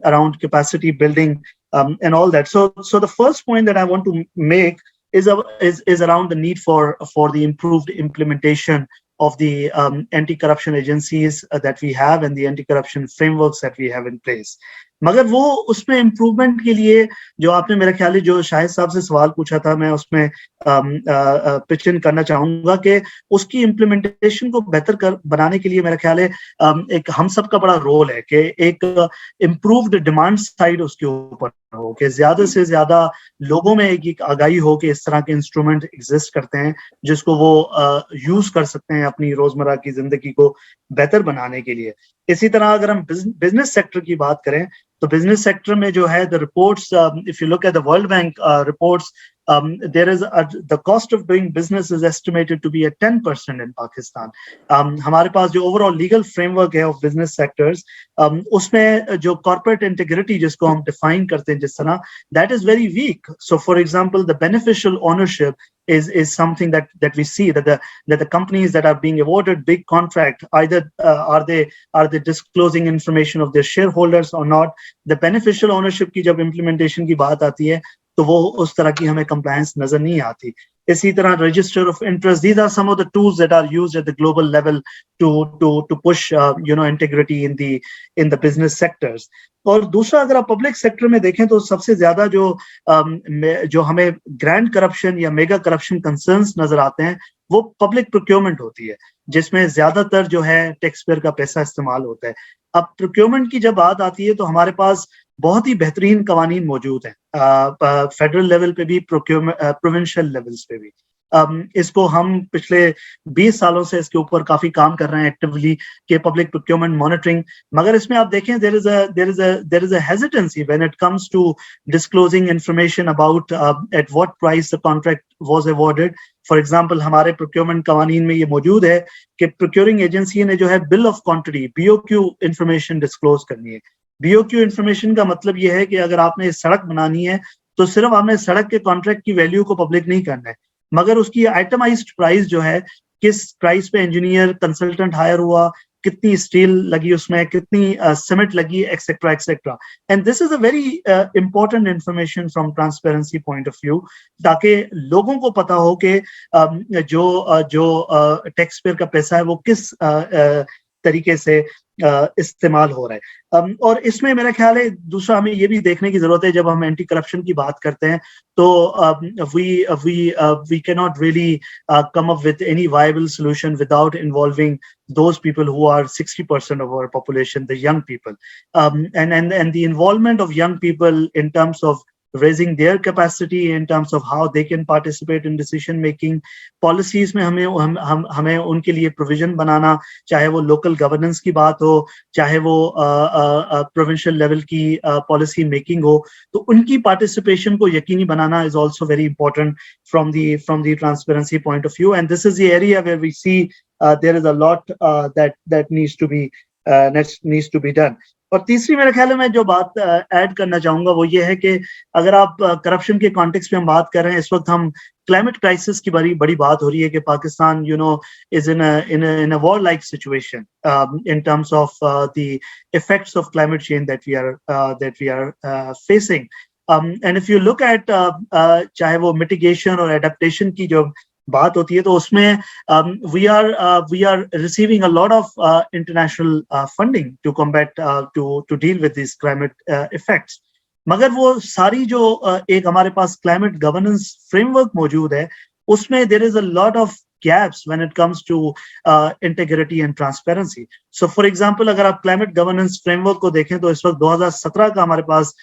around capacity building and all that. So the first point that I want to make is around the need for the improved implementation of the anti-corruption agencies that we have and the anti-corruption frameworks that we have in place. मगर वो उसमें improvement के लिए जो आपने मेरा ख्याल है जो शाहिद साहब से सवाल पूछा था, मैं उसमें पिच इन करना चाहूंगा कि उसकी इम्प्लीमेंटेशन को बेहतर बनाने के लिए मेरा ख्याल है एक हम सब का बड़ा रोल है कि एक इम्प्रूव्ड डिमांड साइड उसके ऊपर हो, कि ज्यादा से ज्यादा लोगों में एक आगाही हो कि इस तरह के इंस्ट्रूमेंट एग्जिस्ट करते हैं जिसको वो यूज कर सकते हैं अपनी रोजमर्रा की जिंदगी को बेहतर बनाने के लिए। इसी तरह अगर हम बिजनेस सेक्टर की बात करें तो बिजनेस सेक्टर में जो है the reports, if you look at the world bank reports, there is the cost of doing business is estimated to be at 10% in Pakistan. हमारे पास जो overall legal framework है of business sectors, उसमें जो corporate integrity जिसको हम define करते हैं जिस तरह, that is very weak. So for example, the beneficial ownership is something that we see that the companies that are being awarded big contract, either are they disclosing information of their shareholders or not. The beneficial ownership की जब implementation की बात आती है तो वो उस तरह की हमें compliance नजर नहीं आती। इसी तरह register of interest, these are some of the tools that are used at the global level to push integrity in the business sectors. और दूसरा अगर आप पब्लिक सेक्टर में देखें तो सबसे ज्यादा जो हमें ग्रैंड करप्शन या मेगा करप्शन कंसर्न्स नजर आते हैं वो पब्लिक प्रोक्योरमेंट होती है, जिसमें ज्यादातर जो है टैक्स पेयर का पैसा इस्तेमाल होता है। अब प्रोक्योरमेंट की जब बात आती है तो हमारे पास बहुत ही बेहतरीन कवानीन मौजूद हैं, फेडरल लेवल पे भी, प्रोविंशियल लेवल्स पे भी। इसको हम पिछले 20 सालों से इसके ऊपर काफी काम कर रहे हैं एक्टिवली कि पब्लिक प्रोक्योरमेंट मॉनिटरिंग, मगर इसमें आप देखें there is a hesitancy when it comes to disclosing information about at what price the contract was awarded. For example हमारे प्रोक्योरमेंट कवानीन में ये मौजूद है कि प्रोक्योरिंग एजेंसी ने जो है bill of quantity BOQ information disclose करनी है। BOQ इंफॉर्मेशन का मतलब ये है कि अगर आपने सड़क बनानी है तो सिर्फ आपने सड़क के कॉन्ट्रैक्ट की वैल्यू को पब्लिक नहीं करना है, मगर उसकी आइटमाइज्ड प्राइस जो है, किस प्राइस पे इंजीनियर कंसल्टेंट हायर हुआ, कितनी स्टील लगी उसमें, कितनी सीमेंट लगी, etcetera etcetera. And this is a very important information from transparency point of view, ताकि लोगों को पता हो कि जो टैक्स पेयर का पैसा है वो किस तरीके से इस्तेमाल हो रहा है। और इसमें मेरा ख्याल है दूसरा हमें ये भी देखने की जरूरत है, जब हम एंटी करप्शन की बात करते हैं तो we cannot really come up with any viable solution without involving those people who are 60% of our population, the young people, and the involvement of young people in terms of raising their capacity, in terms of how they can participate in decision making policies में हमें उनके लिए provision बनाना, चाहे वो local governance की बात हो, चाहे वो provincial level की policy making हो, तो उनकी participation को यकीनी बनाना is also very important from the transparency point of view, and this is the area where we see there is a lot that needs to be done. और तीसरी मेरे ख्याल में जो बात ऐड करना चाहूंगा वो ये है कि अगर आप करप्शन के कॉन्टेक्स्ट में हम बात कर रहे हैं, इस वक्त हम क्लाइमेट क्राइसिस की बड़ी बात हो रही है कि Pakistan is in a war like situation in terms of the effects of climate change that we are facing, and if you look at चाहे वो mitigation और adaptation की जो बात होती है तो उसमें we are receiving a lot of international funding to combat to deal with these climate effects, मगर वो सारी जो एक हमारे पास climate governance framework मौजूद है उसमें there is a lot of gaps when it comes to integrity and transparency. So for example, अगर आप climate governance framework को देखें तो इस वक्त 2017 का हमारे पास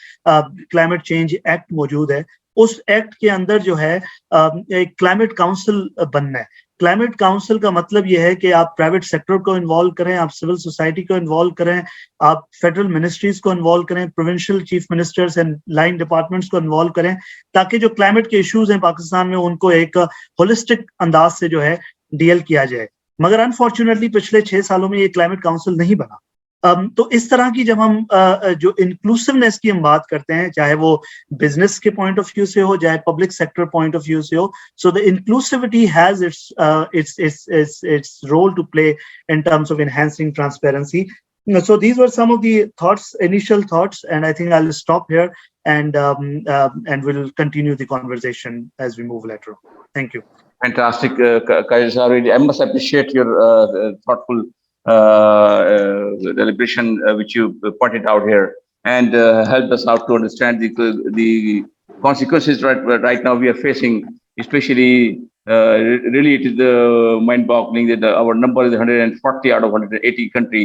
climate change act मौजूद है। उस एक्ट के अंदर जो है एक क्लाइमेट काउंसिल बनना है। क्लाइमेट काउंसिल का मतलब ये है कि आप प्राइवेट सेक्टर को इन्वॉल्व करें, आप सिविल सोसाइटी को इन्वॉल्व करें, आप फेडरल मिनिस्ट्रीज को इन्वॉल्व करें, provincial chief ministers and line departments को इन्वॉल्व करें, ताकि जो क्लाइमेट के इश्यूज हैं पाकिस्तान में उनको एक होलिस्टिक अंदाज से जो है डील किया जाए। मगर अनफॉर्चुनेटली पिछले 6 सालों में ये क्लाइमेट काउंसिल नहीं बना। तो इस तरह की जब हम जो इंक्लूसिवनेस की हम बात करते हैं, चाहे वो बिजनेस के पॉइंट ऑफ व्यू से हो, चाहे public sector point of view से हो, so the inclusivity has its role to play in terms of enhancing transparency. So these were some of the thoughts, initial thoughts, and I think I'll stop here and we'll continue the conversation as we move later on. Thank you. Fantastic, Kajal sir. I must appreciate your thoughtful deliberation which you pointed out here, and helped us out to understand the consequences right now we are facing. Especially, really, it is mind-boggling that our number is 140 out of 180 country.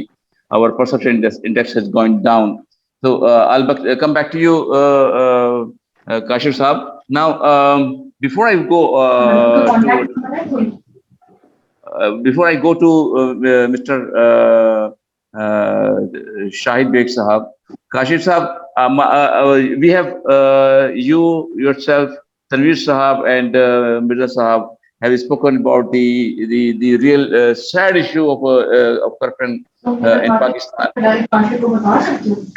Our perception index has gone down. So I'll come back to you, Kashif Saab. Now, before I go to Mr. Shahid Beg Sahab, Kashif Sahab, we have you yourself, Tanveer Sahab and Mirza Sahab have spoken about the real sad issue of corruption in Pakistan,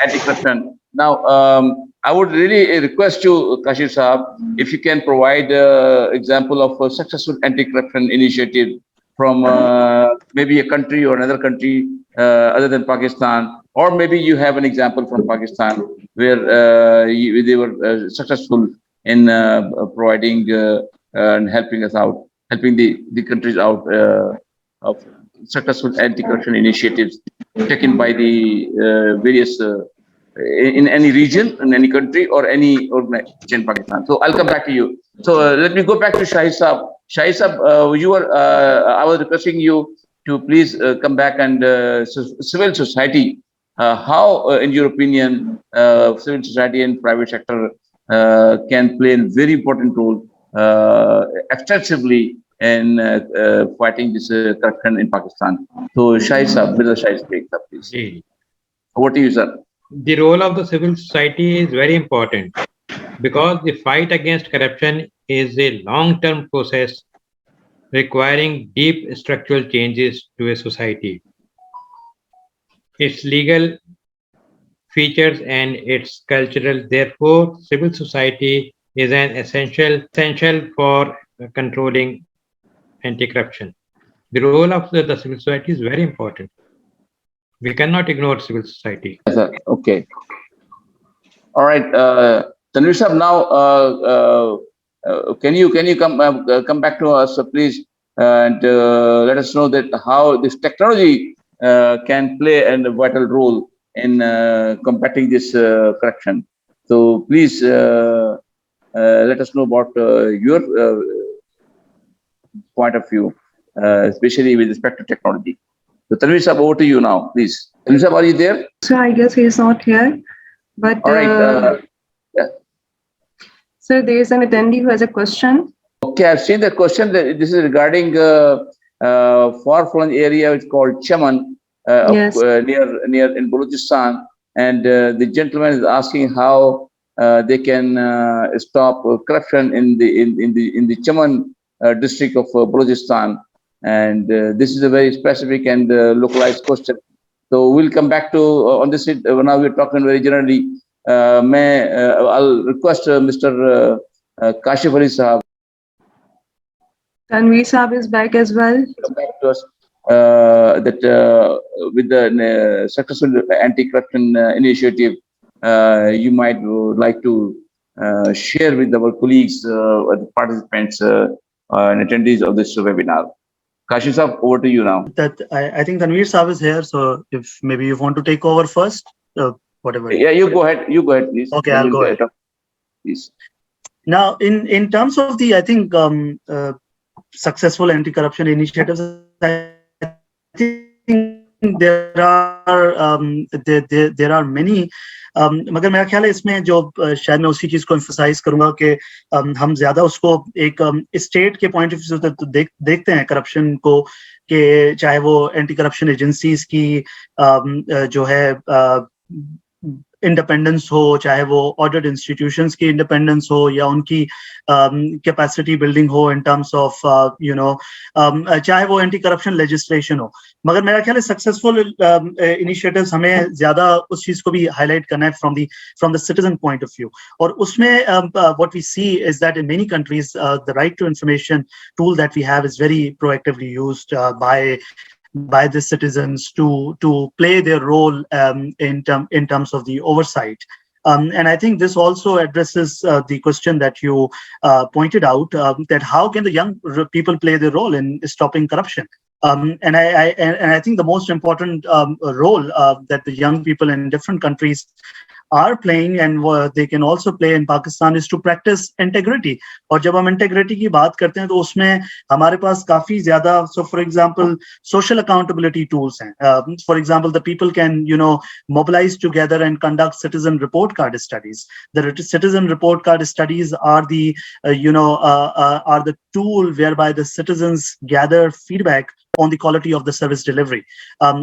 anti-corruption. Now, I would really request you, Kashif Sahab, if you can provide example of a successful anti-corruption initiative from maybe a country or another country other than Pakistan, or maybe you have an example from Pakistan where they were successful in providing and helping us out, helping the countries out of successful anti-corruption initiatives taken by the various in any region, in any country, or any organization in Pakistan. So I'll come back to you. So let me go back to Shahid Saab. Shahid Saab, I was requesting you to please come back and civil society. How, in your opinion, civil society and private sector can play a very important role extensively in fighting this corruption in Pakistan? So Shahid Saab, Mr. Shahid Saab, please. Over to you, sir. The role of the civil society is very important because the fight against corruption is a long-term process requiring deep structural changes to a society. Its legal features and its cultural. Therefore, civil society is an essential for controlling anti-corruption. The role of the civil society is very important. We cannot ignore civil society. Yes, sir. Okay. All right. Tanveer Sahab, now can you come back to us, please, and let us know that how this technology can play a vital role in combating this corruption. So please let us know about your point of view, especially with respect to technology. So Tanveer Sahab, over to you now, please. Tanveer Sahab, are you there? So I guess he is not here. But all right. Yeah. So there is an attendee who has a question. Okay, I've seen the question. This is regarding far-flung area which is called Chaman, Yes. near in Balochistan, and the gentleman is asking how they can stop corruption in the Chaman district of Balochistan. And this is a very specific and localized question. So we'll come back to on this. Now we're talking very generally. I'll request Mr. Kashif Ali Sahab. Tanveer Saab is back as well. Come back to us that with the successful anti-corruption initiative, you might like to share with our colleagues, the participants, and attendees of this webinar. Kashif Saab, over to you now. That I think Tanveer Saab is here, so if maybe you want to take over first, whatever. Yeah, you go ahead. You go ahead, please. Okay, I'll go ahead. Please. Now, in terms of the, I think, successful anti-corruption initiatives, I think there are many, मगर मेरा ख्याल है इसमें जो शायद मैं उसी चीज को emphasize करूंगा कि हम ज्यादा उसको एक स्टेट के पॉइंट ऑफ व्यू से तो देखते हैं करप्शन को, कि चाहे वो एंटी करप्शन एजेंसीज की जो है इंडिपेंडेंस हो, चाहे वो ऑडिट इंस्टीट्यूशंस की इंडिपेंडेंस हो, या उनकी कैपेसिटी बिल्डिंग हो इन टर्म्स ऑफ चाहे वो एंटी करप्शन लेजिस्लेशन हो। मगर मेरा ख्याल है सक्सेसफुल इनिशिएटिव्स हमें ज्यादा उस चीज को भी हाईलाइट करना है from the citizen point of view. और उसमें what we see is that in many countries the right to information tool that we have is very proactively used by the citizens to play their role in terms of the oversight. And I think this also addresses the question that you pointed out, that how can the young people play their role in stopping corruption? And I think the most important role that the young people in different countries are playing and they can also play in Pakistan is to practice integrity. और जब हम integrity की बात करते हैं तो उसमें हमारे पास काफी ज्यादा, so for example social accountability tools हैं. For example, the people can mobilize together and conduct citizen report card studies. The citizen report card studies are the are the tool whereby the citizens gather feedback on the quality of the service delivery.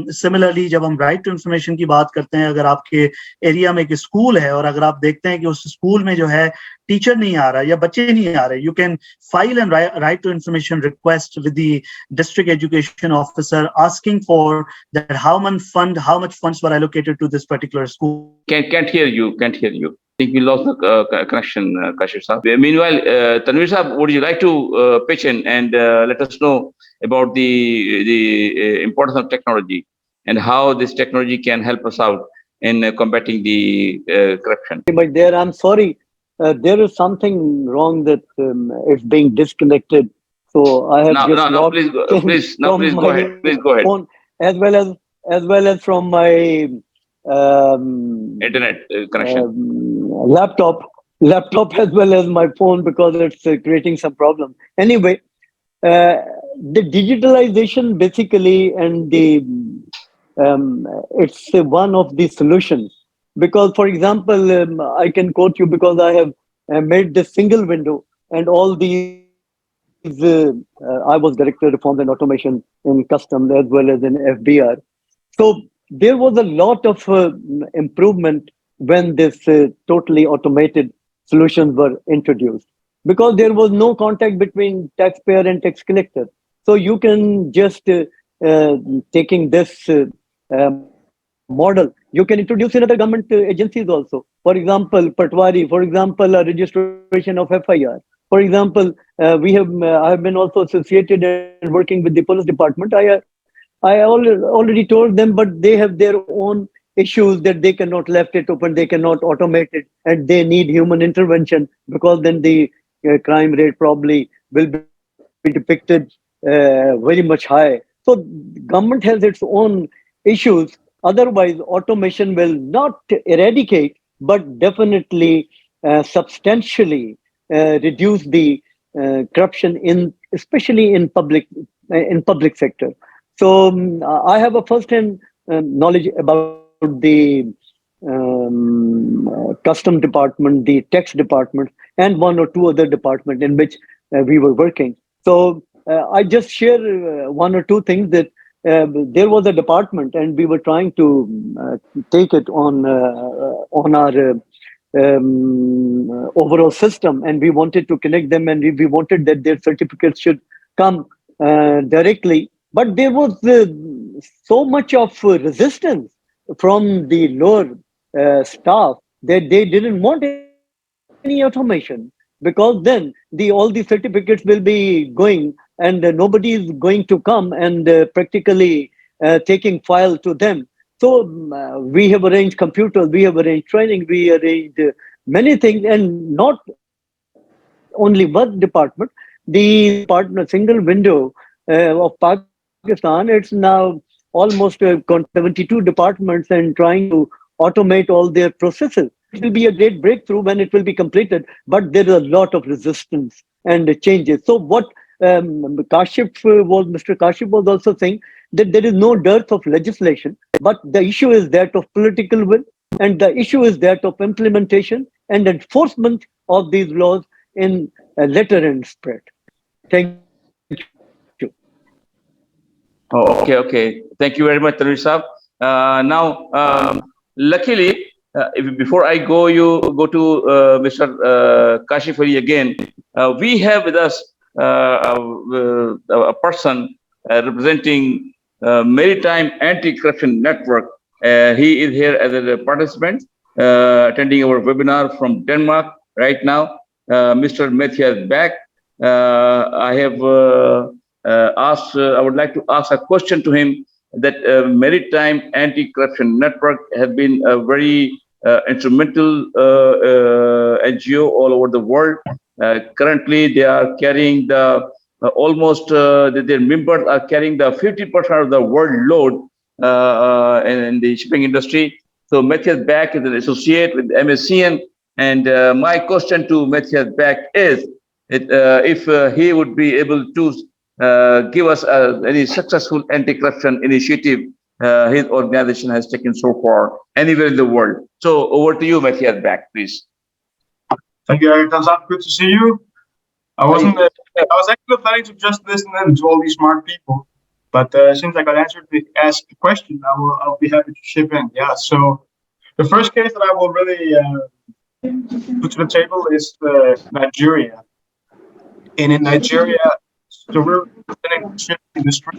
Similarly, जब हम right to information की बात करते हैं, अगर आपके area में एक स्कूल है और अगर आप देखते हैं कि उस स्कूल में जो है टीचर नहीं आ रहा या बच्चे नहीं आ रहे, you can file and right to information request with the district education officer asking for that how much funds were allocated to this particular school. Can't hear you. I think we lost the connection, Kashif Saab. Meanwhile, Tanvir Saab, would you like to pitch in and let us know about the importance of technology and how this technology can help us out in combating the corruption? But there, I'm sorry, there is something wrong that it's being disconnected. So I have please go ahead. Please go ahead. Phone, as well as from my internet connection. Laptop as well as my phone, because it's creating some problem. Anyway, the digitalization basically, and it's one of the solutions. Because, for example, I can quote you because I have made this single window and all these. I was director of reforms and automation in customs as well as in FBR. So there was a lot of improvement when this totally automated solutions were introduced, because there was no contact between taxpayer and tax collector. So you can just taking this model, you can introduce in other government agencies also. For example, Patwari, for example, registration of FIR. For example, I have been also associated and working with the police department. I already told them, but they have their own issues that they cannot left it open, they cannot automate it, and they need human intervention, because then the crime rate probably will be depicted very much high. So government has its own issues. Otherwise, automation will not eradicate, but definitely substantially reduce the corruption especially in public sector. So I have a first-hand knowledge about the custom department, the tax department, and one or two other departments in which we were working. So I just share one or two things that there was a department, and we were trying to take it on our overall system, and we wanted to connect them, and we wanted that their certificates should come directly. But there was so much of resistance from the lower staff that they didn't want any automation, because then all the certificates will be going, and nobody is going to come and practically taking file to them. So we have arranged computers, we have arranged training, we arranged many things, and not only one department. The partner single window of Pakistan, it's now almost 72 departments and trying to automate all their processes. It will be a great breakthrough when it will be completed, but there is a lot of resistance and changes. So what Mr. Kashif was also saying that there is no dearth of legislation, but the issue is that of political will, and the issue is that of implementation and enforcement of these laws in letter and spirit. Thank you. Oh, okay. Thank you very much, Tanvir Saab. Now, luckily, before I go, you go to Mr. Kashif Ali again. We have with us a person representing Maritime Anti-Corruption Network. He is here as a participant, attending our webinar from Denmark right now. Mr. Matthias Back. I have I would like to ask a question to him that Maritime Anti-Corruption Network has been a very instrumental NGO all over the world. Currently, they are carrying the their members are carrying the 50% of the world load in the shipping industry. So Matthias Back is an associate with MSCN, and my question to Matthias Back is if he would be able to give us any successful anti-corruption initiative his organization has taken so far anywhere in the world. So over to you, Matthias Back, please. Thank you, Eric. Good to see you. I was actually planning to just listen in to all these smart people, but since I got asked the question, I'll be happy to chip in. Yeah. So the first case that I will really put to the table is Nigeria. And in Nigeria, so we're representing the shipping industry.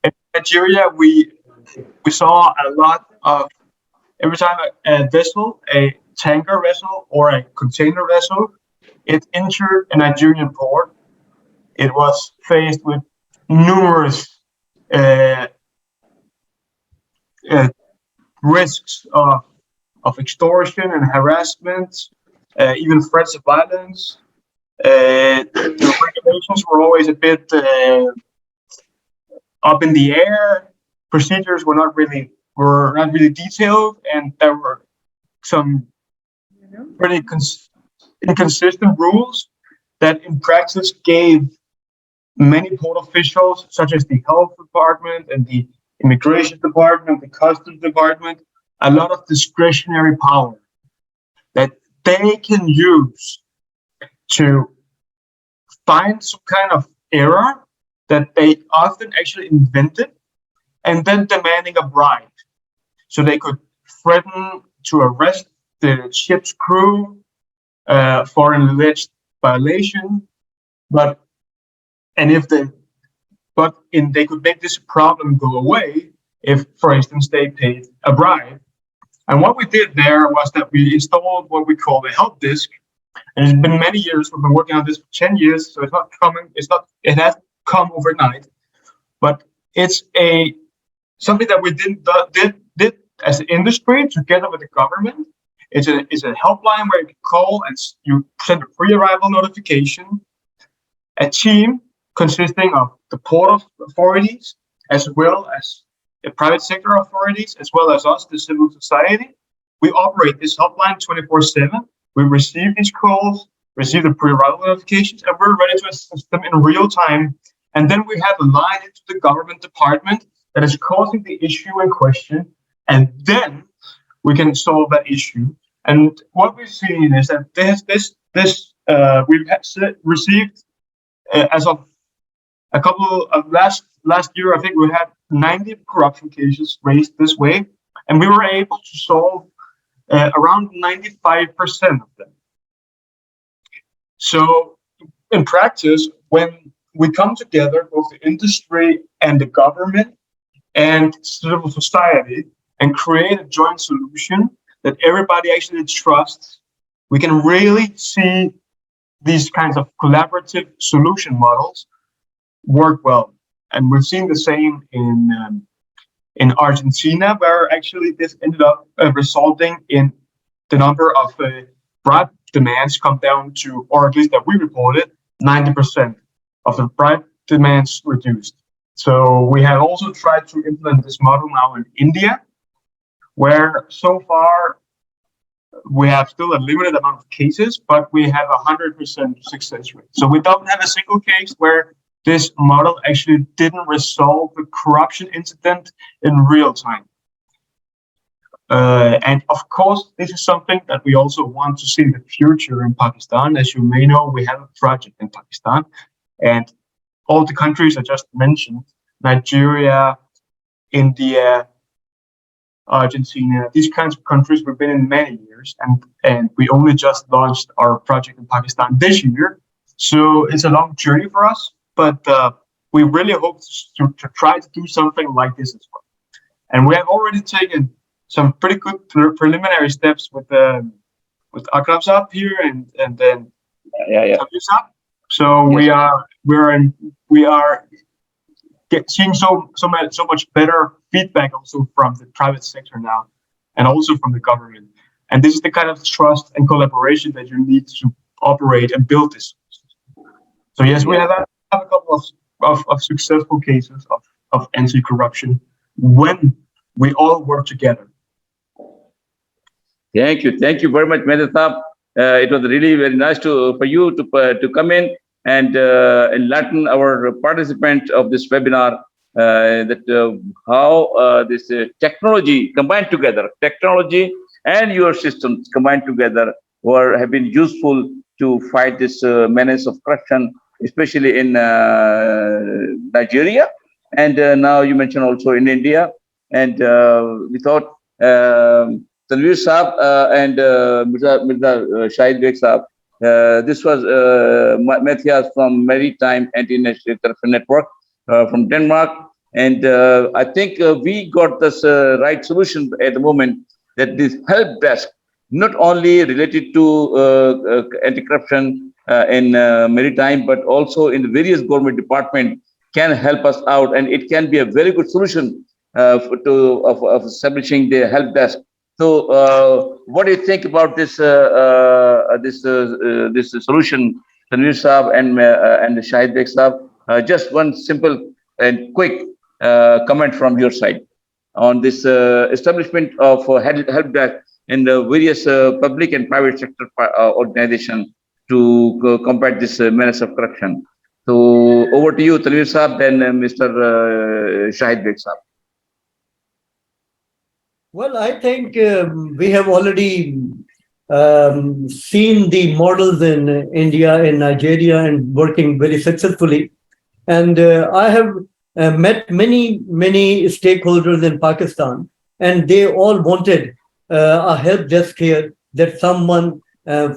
In Nigeria, we saw a lot of every time a vessel, a tanker vessel or a container vessel, it entered a Nigerian port, it was faced with numerous risks of extortion and harassment, even threats of violence. The regulations were always a bit up in the air. Procedures were not really detailed, and there were some pretty inconsistent rules that in practice gave many port officials, such as the health department and the immigration department, the customs department, a lot of discretionary power that they can use to find some kind of error that they often actually invented and then demanding a bribe. So they could threaten to arrest the ship's crew for an alleged violation, they could make this problem go away if, for instance, they paid a bribe. And what we did there was that we installed what we call a help desk. And it's been many years. We've been working on this for 10 years, so it has come overnight. But it's something that we did as an industry together with the government. It's a helpline where you can call and you send a pre-arrival notification. A team consisting of the port authorities, as well as the private sector authorities, as well as us, the civil society. We operate this helpline 24/7. We receive these calls, receive the pre-arrival notifications, and we're ready to assist them in real time. And then we have a line into the government department that is causing the issue in question, and then we can solve that issue. And what we've seen is that we've received as of a couple of last year, I think we had 90 corruption cases raised this way, and we were able to solve around 95% of them. So in practice, when we come together, both the industry and the government and civil society, and create a joint solution that everybody actually trusts, we can really see these kinds of collaborative solution models work well. And we've seen the same in Argentina, where actually this ended up resulting in the number of bribe demands come down to, or at least that we reported, 90% of the bribe demands reduced. So we have also tried to implement this model now in India, where so far we have still a limited amount of cases, but we have 100% success rate. So we don't have a single case where this model actually didn't resolve the corruption incident in real time. And of course, this is something that we also want to see in the future in Pakistan. As you may know, we have a project in Pakistan, and all the countries I just mentioned, Nigeria, India, Argentina, these kinds of countries we've been in many years, and we only just launched our project in Pakistan this year. So it's a long journey for us, but we really hope to try to do something like this as well. And we have already taken some pretty good preliminary steps with Akram Saab here and then Samir Saab. So yes. we are seeing so much better feedback also from the private sector now, and also from the government. And this is the kind of trust and collaboration that you need to operate and build this. So yes, we have a couple of successful cases of anti-corruption when we all work together. Thank you very much, Mehdi. It was really very nice for you to come in and enlighten our participant of this webinar that how this technology combined together, technology and your systems combined together have been useful to fight this menace of corruption, especially in Nigeria, and now you mentioned also in India. And we thought Tanveer Saab and Mirza Shahid Beg Saab, this was Matthias from Maritime Anti-Corruption Network from Denmark. And I think we got this right solution at the moment, that this help desk, not only related to anti-corruption in maritime, but also in the various government departments, can help us out. And it can be a very good solution of establishing the help desk. So, what do you think about this this solution, Tanveer Saab and Shahid Beg Saab? Just one simple and quick comment from your side on this establishment of help desk in the various public and private sector organizations to combat this menace of corruption. So, over to you, Tanveer Saab, then Mr. Shahid Beg Saab. Well, I think we have already seen the models in India, in Nigeria, and working very successfully. And I have met many stakeholders in Pakistan, and they all wanted a help desk here, that someone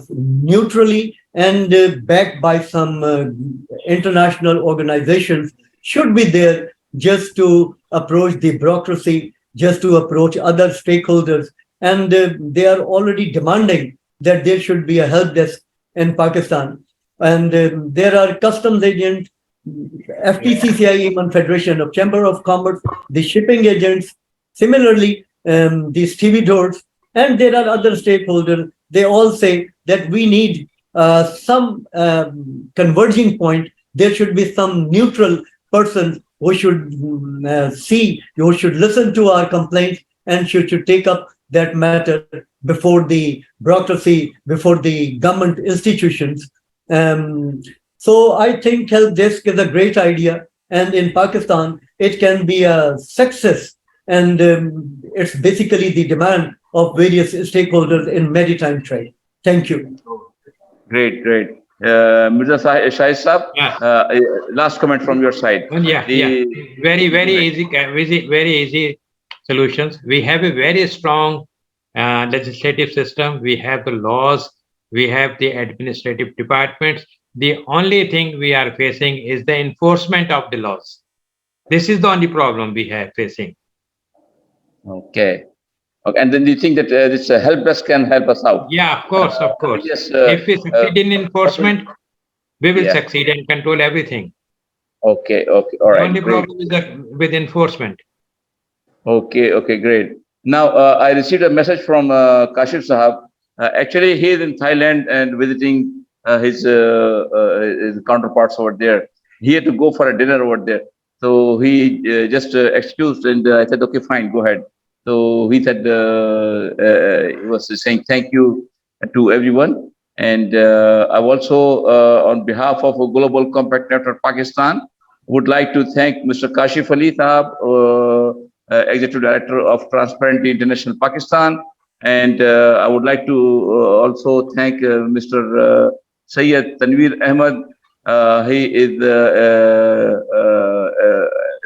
neutrally and backed by some international organizations should be there just to approach the bureaucracy, just to approach other stakeholders. And they are already demanding that there should be a help desk in Pakistan. And there are customs agents, FTCCI, even Federation of Chamber of Commerce, the shipping agents, similarly, the stevedores, and there are other stakeholders. They all say that we need some converging point. There should be some neutral person who should who should listen to our complaints and should take up that matter before the bureaucracy, before the government institutions. So I think help desk is a great idea, and in Pakistan it can be a success, and it's basically the demand of various stakeholders in maritime trade. Thank you. Great. Mirza Shahid Saab, last comment from your side. Very easy solutions. We have a very strong legislative system. We have the laws. We have the administrative departments. The only thing we are facing is the enforcement of the laws. This is the only problem we have facing. Okay. And then do you think that this help desk can help us out? Yeah, of course. Yes, if we succeed in enforcement, we will succeed and control everything. Okay, all right. The only problem is that with enforcement. Okay, great. Now, I received a message from Kashif Sahab. Actually, he is in Thailand and visiting his counterparts over there. He had to go for a dinner over there. So he just excused, and I said, okay, fine, go ahead. So he said he was saying thank you to everyone. And I also, on behalf of a Global Compact Network Pakistan, would like to thank Mr. Kashif Ali Saab, Executive Director of Transparency International Pakistan. And I would like to also thank Mr. Sayyid Tanveer Ahmed. He is the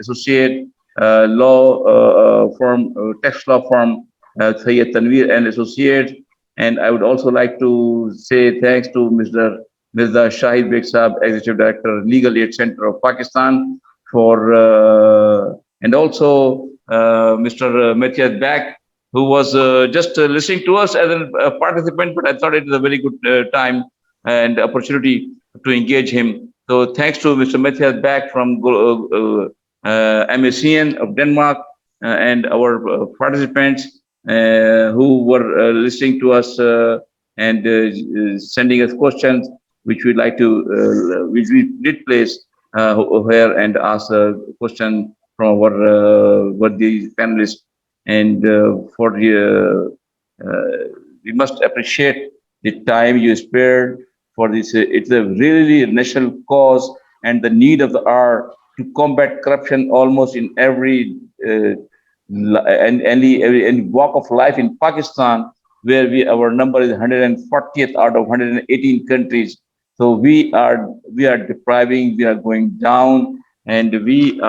associate law firm, tax law firm, Sayyid Tanveer and Associates. And I would also like to say thanks to Mr. Mirza Shahid Beg Saab, Executive Director, Legal Aid Center of Pakistan, for and also Mr. Matthias Back, who was just listening to us as a participant, but I thought it was a very good time and opportunity to engage him. So thanks to Mr. Matthias Back from MSCN of Denmark and our participants who were listening to us and sending us questions, which we'd like to, which we did place here and ask a question from our worthy panelists. And we must appreciate the time you spared for this. It's a really national cause and the need of the hour to combat corruption almost in every and any walk of life in Pakistan, where our number is 140th out of 118 countries. So we are depriving, we are going down, and we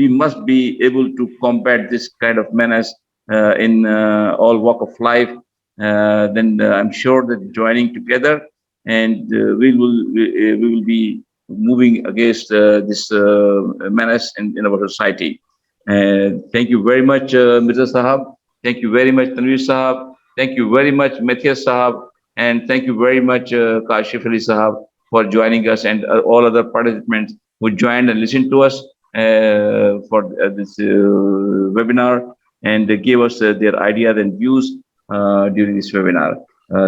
must be able to combat this kind of menace in all walk of life. Then I'm sure that joining together, and we will be moving against this menace in our society. Thank you very much, Mirza Sahab. Thank you very much, Tanveer Sahab. Thank you very much, Matthias Sahab. And thank you very much, Kashif Ali Sahab, for joining us, and all other participants who joined and listened to us for this webinar, and gave us their ideas and views during this webinar.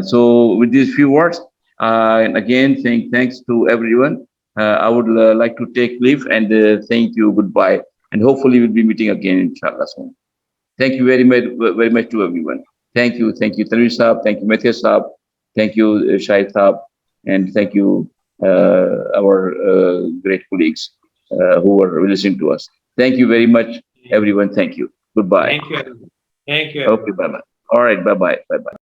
So with these few words, and again, saying thanks to everyone, I would like to take leave and thank you, goodbye. And hopefully we'll be meeting again, inshallah, soon. Thank you very much to everyone. Thank you, Tanveer Saab, thank you, Matthias Saab, thank you, Shahid Saab, and thank you, our great colleagues who were listening to us. Thank you very much, everyone. Thank you. Goodbye. Thank you. Thank you. Okay, bye-bye. All right, bye-bye. Bye-bye.